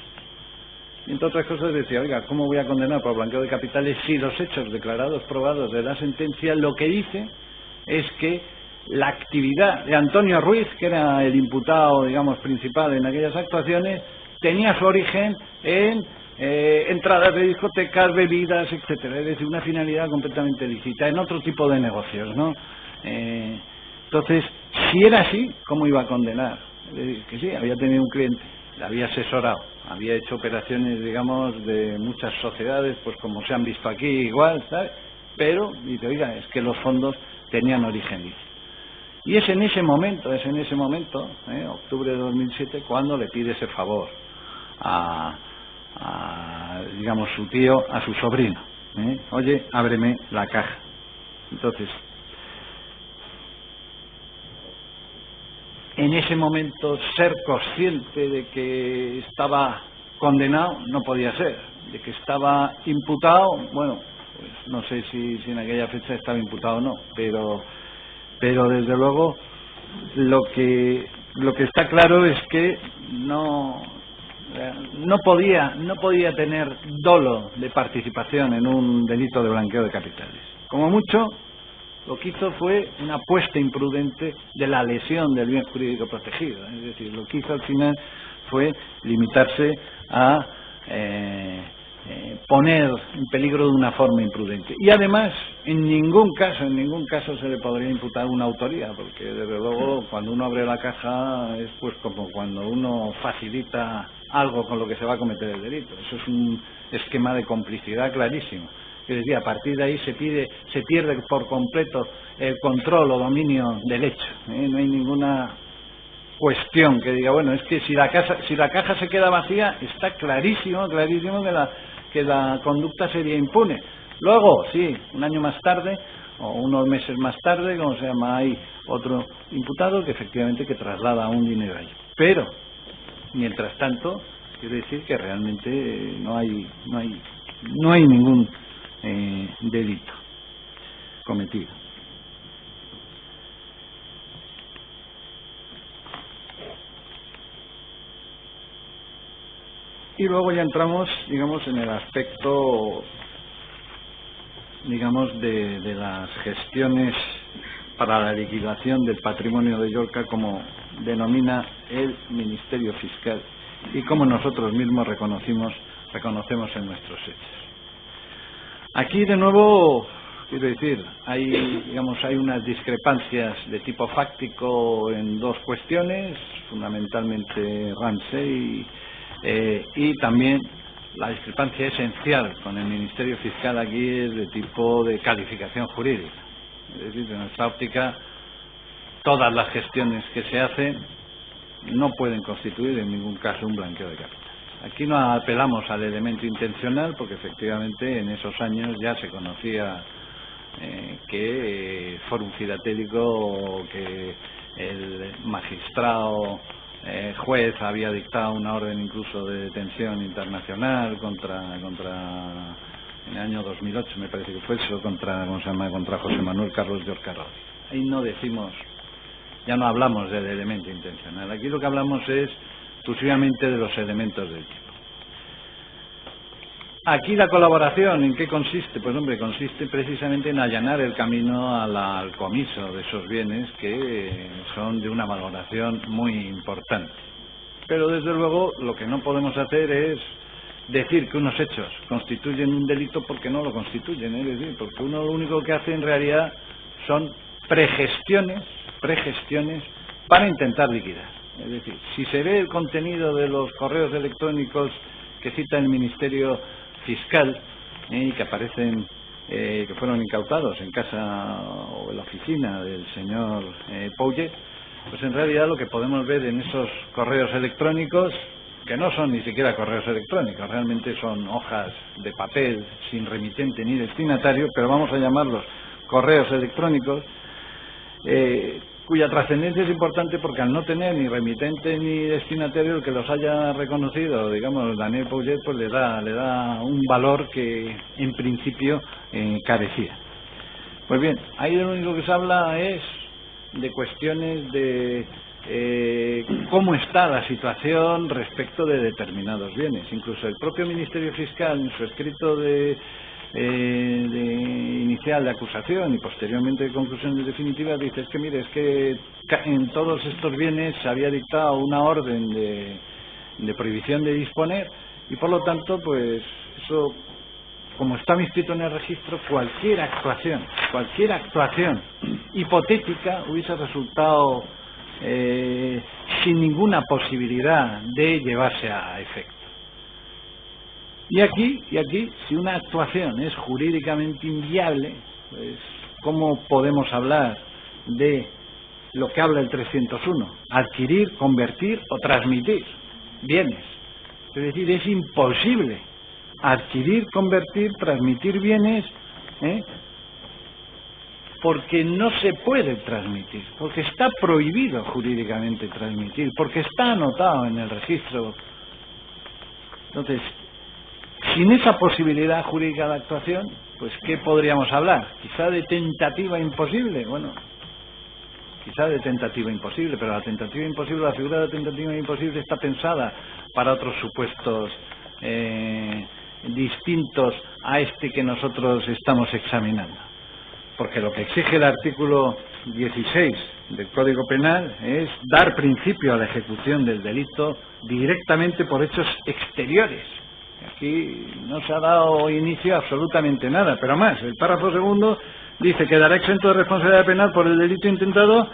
Y entre otras cosas decía, oiga, ¿cómo voy a condenar por blanqueo de capitales si los hechos declarados probados de la sentencia lo que dice es que la actividad de Antonio Ruiz, que era el imputado, digamos, principal en aquellas actuaciones, tenía su origen en entradas de discotecas, bebidas, etcétera, es decir, una finalidad completamente lícita, en otro tipo de negocios, ¿no? Entonces, si era así, ¿cómo iba a condenar? Es decir, que sí, había tenido un cliente, le había asesorado, había hecho operaciones, digamos, de muchas sociedades, pues como se han visto aquí, igual, ¿sabes? Pero, dice, oiga, es que los fondos tenían origen lícito. Y es en ese momento, octubre de 2007, cuando le pide ese favor digamos, su tío, a su sobrino. Oye, ábreme la caja. Entonces, en ese momento, ser consciente de que estaba condenado no podía ser, de que estaba imputado, bueno, pues no sé si en aquella fecha estaba imputado o no, pero desde luego lo que está claro es que no podía tener dolo de participación en un delito de blanqueo de capitales. Como mucho, lo que hizo fue una apuesta imprudente de la lesión del bien jurídico protegido. Es decir, lo que hizo al final fue limitarse a poner en peligro de una forma imprudente. Y además, en ningún caso se le podría imputar una autoría, porque desde luego cuando uno abre la caja es pues como cuando uno facilita algo con lo que se va a cometer el delito. Eso es un esquema de complicidad clarísimo. Es decir, a partir de ahí se pierde por completo el control o dominio del hecho. No hay ninguna cuestión que diga, bueno, es que si la caja se queda vacía, está clarísimo que la conducta sería impune. Luego, sí, un año más tarde o unos meses más tarde, como se llama, hay otro imputado que efectivamente que traslada un dinero ahí. Pero, mientras tanto, quiere decir que realmente no hay ningún delito cometido. Y luego ya entramos, digamos, en el aspecto, digamos, de las gestiones para la liquidación del patrimonio de Llorca, como denomina el Ministerio Fiscal y como nosotros mismos reconocemos en nuestros hechos. Aquí, de nuevo, quiero decir, hay unas discrepancias de tipo fáctico en 2 cuestiones, fundamentalmente Ramsey y también la discrepancia esencial con el Ministerio Fiscal aquí es de tipo de calificación jurídica. Es decir, en nuestra óptica, todas las gestiones que se hacen no pueden constituir en ningún caso un blanqueo de capitales. Aquí no apelamos al elemento intencional porque efectivamente en esos años ya se conocía que Fórum Filatélico, que el magistrado juez había dictado una orden incluso de detención internacional contra en el año 2008 me parece que fue eso, contra José Manuel Carlos Llorca Rodríguez. Ahí no decimos, ya no hablamos del elemento intencional, aquí lo que hablamos es exclusivamente de los elementos del tipo. Aquí la colaboración, ¿en qué consiste? Pues hombre, consiste precisamente en allanar el camino al comiso de esos bienes que son de una valoración muy importante. Pero desde luego lo que no podemos hacer es decir que unos hechos constituyen un delito porque no lo constituyen, es decir, porque uno lo único que hace en realidad son pregestiones para intentar liquidar. Es decir, si se ve el contenido de los correos electrónicos que cita el Ministerio Fiscal y que aparecen, que fueron incautados en casa o en la oficina del señor Pouget, pues en realidad lo que podemos ver en esos correos electrónicos, que no son ni siquiera correos electrónicos, realmente son hojas de papel sin remitente ni destinatario, pero vamos a llamarlos correos electrónicos, cuya trascendencia es importante porque al no tener ni remitente ni destinatario, el que los haya reconocido, digamos, Daniel Pouget, pues le da un valor que en principio carecía. Pues bien, ahí lo único que se habla es de cuestiones de cómo está la situación respecto de determinados bienes. Incluso el propio Ministerio Fiscal, en su escrito de inicial de acusación y posteriormente de conclusiones definitivas, dice, es que mire, es que en todos estos bienes se había dictado una orden de prohibición de disponer y por lo tanto, pues eso, como estaba inscrito en el registro, cualquier actuación hipotética hubiese resultado sin ninguna posibilidad de llevarse a efecto. Y aquí, si una actuación es jurídicamente inviable, pues ¿cómo podemos hablar de lo que habla el 301? Adquirir, convertir o transmitir bienes. Es decir, es imposible adquirir, convertir, transmitir bienes, porque no se puede transmitir, porque está prohibido jurídicamente transmitir, porque está anotado en el registro. Entonces, sin esa posibilidad jurídica de actuación, pues ¿qué podríamos hablar? Quizá de tentativa imposible. Bueno, quizá de tentativa imposible, pero la tentativa imposible, la figura de tentativa imposible está pensada para otros supuestos distintos a este que nosotros estamos examinando. Porque lo que exige el artículo 16 del Código Penal es dar principio a la ejecución del delito directamente por hechos exteriores. Aquí no se ha dado inicio a absolutamente nada, pero más, el párrafo segundo dice que dará exento de responsabilidad penal por el delito intentado,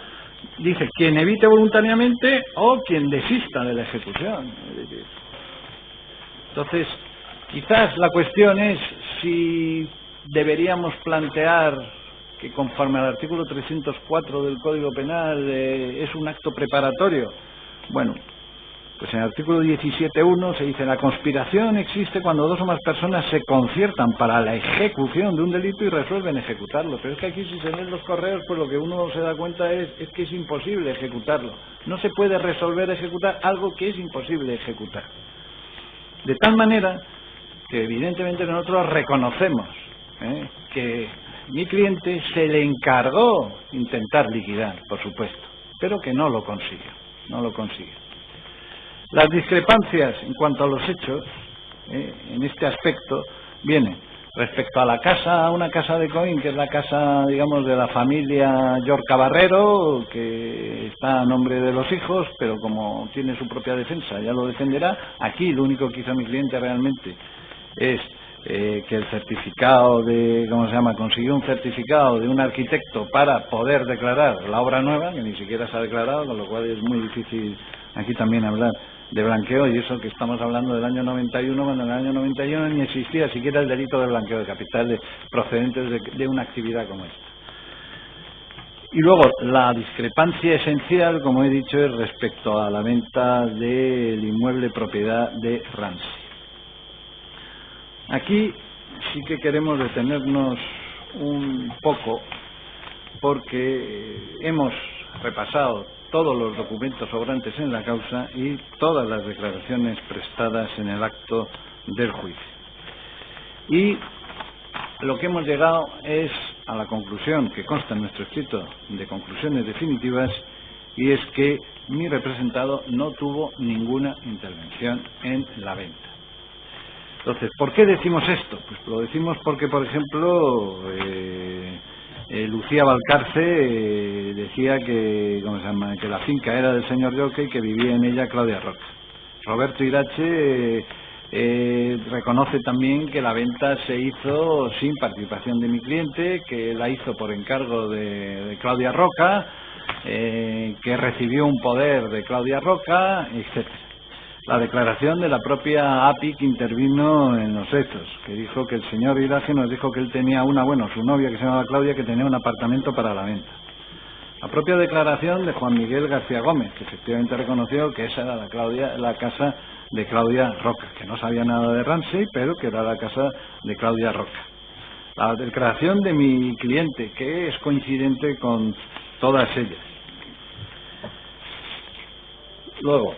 dice, quien evite voluntariamente o quien desista de la ejecución. Entonces, quizás la cuestión es si deberíamos plantear que conforme al artículo 304 del Código Penal es un acto preparatorio. Bueno, pues en el artículo 17.1 se dice, la conspiración existe cuando dos o más personas se conciertan para la ejecución de un delito y resuelven ejecutarlo. Pero es que aquí, si se leen los correos, pues lo que uno se da cuenta es que es imposible ejecutarlo. No se puede resolver ejecutar algo que es imposible ejecutar. De tal manera que evidentemente nosotros reconocemos que mi cliente se le encargó intentar liquidar, por supuesto, pero que no lo consiguió. Las discrepancias en cuanto a los hechos, en este aspecto, vienen respecto a la casa, una casa de Coín, que es la casa, digamos, de la familia Llorca Barrero, que está a nombre de los hijos, pero como tiene su propia defensa, ya lo defenderá. Aquí lo único que hizo mi cliente realmente es que el certificado consiguió un certificado de un arquitecto para poder declarar la obra nueva, que ni siquiera se ha declarado, con lo cual es muy difícil aquí también hablar de blanqueo, y eso que estamos hablando del año 91, cuando en el año 91 ni existía siquiera el delito de blanqueo de capitales procedentes de una actividad como esta. Y luego, la discrepancia esencial, como he dicho, es respecto a la venta del inmueble propiedad de Ramsey. Aquí sí que queremos detenernos un poco porque hemos repasado todos los documentos sobrantes en la causa y todas las declaraciones prestadas en el acto del juicio. Y lo que hemos llegado es a la conclusión que consta en nuestro escrito de conclusiones definitivas, y es que mi representado no tuvo ninguna intervención en la venta. Entonces, ¿por qué decimos esto? Pues lo decimos porque, por ejemplo, Lucía Valcarce decía que la finca era del señor Llorca y que vivía en ella Claudia Roca. Roberto Irache reconoce también que la venta se hizo sin participación de mi cliente, que la hizo por encargo de Claudia Roca, que recibió un poder de Claudia Roca, etcétera. La declaración de la propia API que intervino en los hechos, que dijo que el señor Irache nos dijo que él tenía su novia que se llamaba Claudia, que tenía un apartamento para la venta. La propia declaración de Juan Miguel García Gómez, que efectivamente reconoció que esa era la casa de Claudia Roca, que no sabía nada de Ramsey, pero que era la casa de Claudia Roca. La declaración de mi cliente, que es coincidente con todas ellas. Luego,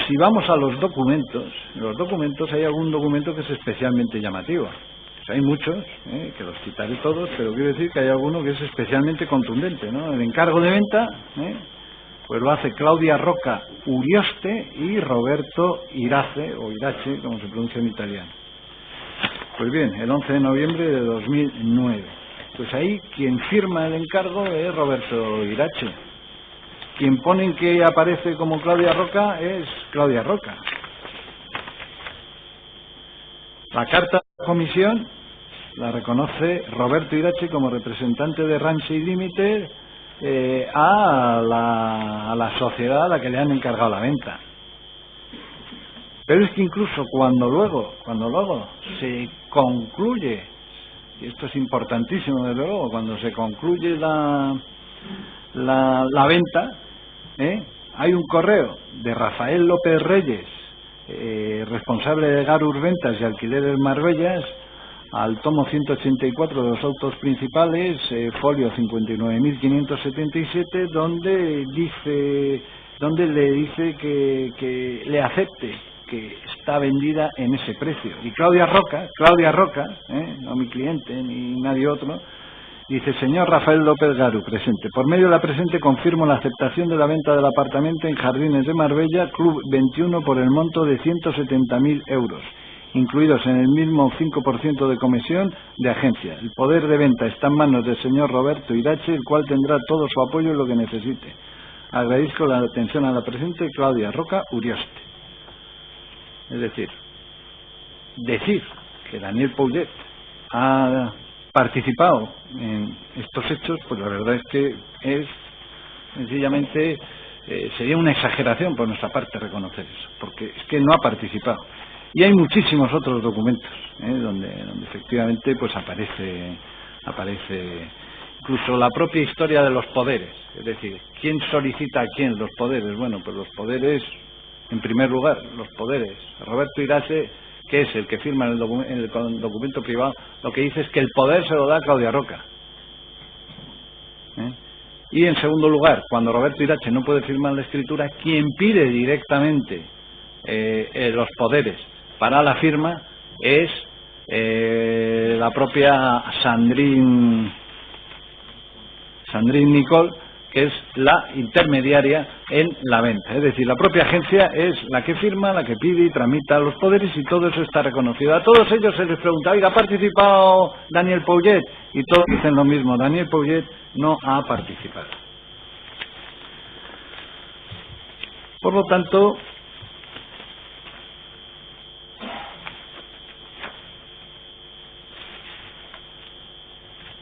si vamos a los documentos hay algún documento que es especialmente llamativo. Hay muchos, que los citaré todos, pero quiero decir que hay alguno que es especialmente contundente, ¿no? El encargo de venta, pues lo hace Claudia Roca Urioste y Roberto Irache, o Irache, como se pronuncia en italiano. Pues bien, el 11 de noviembre de 2009. Pues ahí quien firma el encargo es Roberto Irache. Quien ponen que aparece como Claudia Roca es Claudia Roca. La carta de comisión la reconoce Roberto Irache como representante de Ramsey Limited a la sociedad a la que le han encargado la venta. Pero es que incluso cuando luego se concluye, y esto es importantísimo desde luego, cuando se concluye la venta, hay un correo de Rafael López Reyes, responsable de Garur Ventas y Alquileres Marbellas, al tomo 184 de los autos principales, folio 59.577, donde le dice que le acepte que está vendida en ese precio. Y Claudia Roca, no mi cliente ni nadie otro, dice: señor Rafael López Garu, presente. Por medio de la presente confirmo la aceptación de la venta del apartamento en Jardines de Marbella, Club 21, por el monto de 170.000 euros, incluidos en el mismo 5% de comisión de agencia. El poder de venta está en manos del señor Roberto Irache, el cual tendrá todo su apoyo en lo que necesite. Agradezco la atención a la presente Claudia Roca Urioste. Es decir que Daniel Pouget ha participado en estos hechos, pues la verdad es que es sencillamente sería una exageración por nuestra parte reconocer eso, porque es que no ha participado. Y hay muchísimos otros documentos donde efectivamente pues aparece incluso la propia historia de los poderes, es decir, ¿quién solicita a quién los poderes? Bueno, pues los poderes, en primer lugar, los poderes. Roberto Irache, que es el que firma el documento privado, lo que dice es que el poder se lo da a Claudia Roca. Y en segundo lugar, cuando Roberto Irache no puede firmar la escritura, quien pide directamente los poderes para la firma es la propia Sandrine Nicole, que es la intermediaria en la venta. Es decir, la propia agencia es la que firma, la que pide y tramita los poderes, y todo eso está reconocido. A todos ellos se les pregunta: oiga, ¿ha participado Daniel Pouget? Y todos dicen lo mismo: Daniel Pouget no ha participado. Por lo tanto,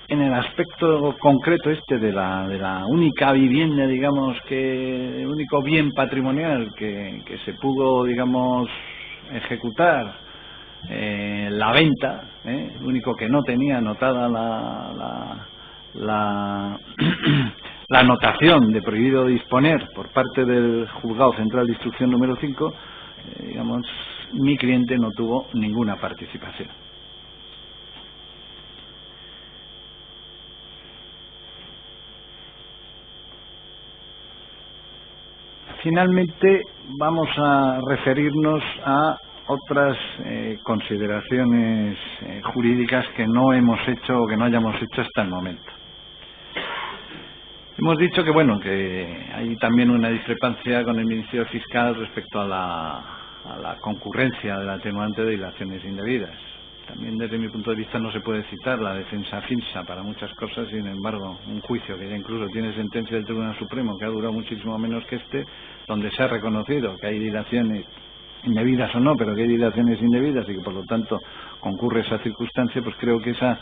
en el aspecto concreto de la única vivienda, digamos, el único bien patrimonial que se pudo, digamos, ejecutar, la venta, el único que no tenía anotada la anotación de prohibido disponer por parte del Juzgado Central de Instrucción número 5, digamos, mi cliente no tuvo ninguna participación. Finalmente, vamos a referirnos a otras consideraciones jurídicas que no hemos hecho o que no hayamos hecho hasta el momento. Hemos dicho que hay también una discrepancia con el Ministerio Fiscal respecto a la concurrencia del atenuante de dilaciones indebidas. También, desde mi punto de vista, no se puede citar la defensa finsa para muchas cosas. Sin embargo, un juicio que ya incluso tiene sentencia del Tribunal Supremo, que ha durado muchísimo menos que donde se ha reconocido que hay dilaciones indebidas o no, pero que hay dilaciones indebidas y que por lo tanto concurre esa circunstancia, pues creo que esa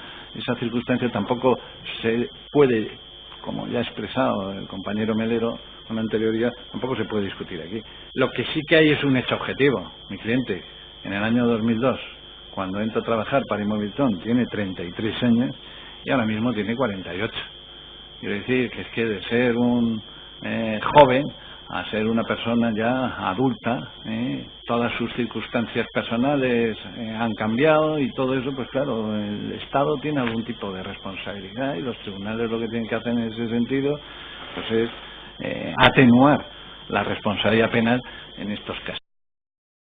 circunstancia tampoco se puede como ya ha expresado el compañero Melero con anterioridad, tampoco se puede discutir aquí. Lo que sí que hay es un hecho objetivo. Mi cliente, en el año 2002, cuando entra a trabajar para Imobiltón, tiene 33 años y ahora mismo tiene 48. Quiero decir que es que de ser un joven a ser una persona ya adulta, todas sus circunstancias personales han cambiado y todo eso, pues claro, el Estado tiene algún tipo de responsabilidad y los tribunales lo que tienen que hacer en ese sentido pues es atenuar la responsabilidad penal en estos casos.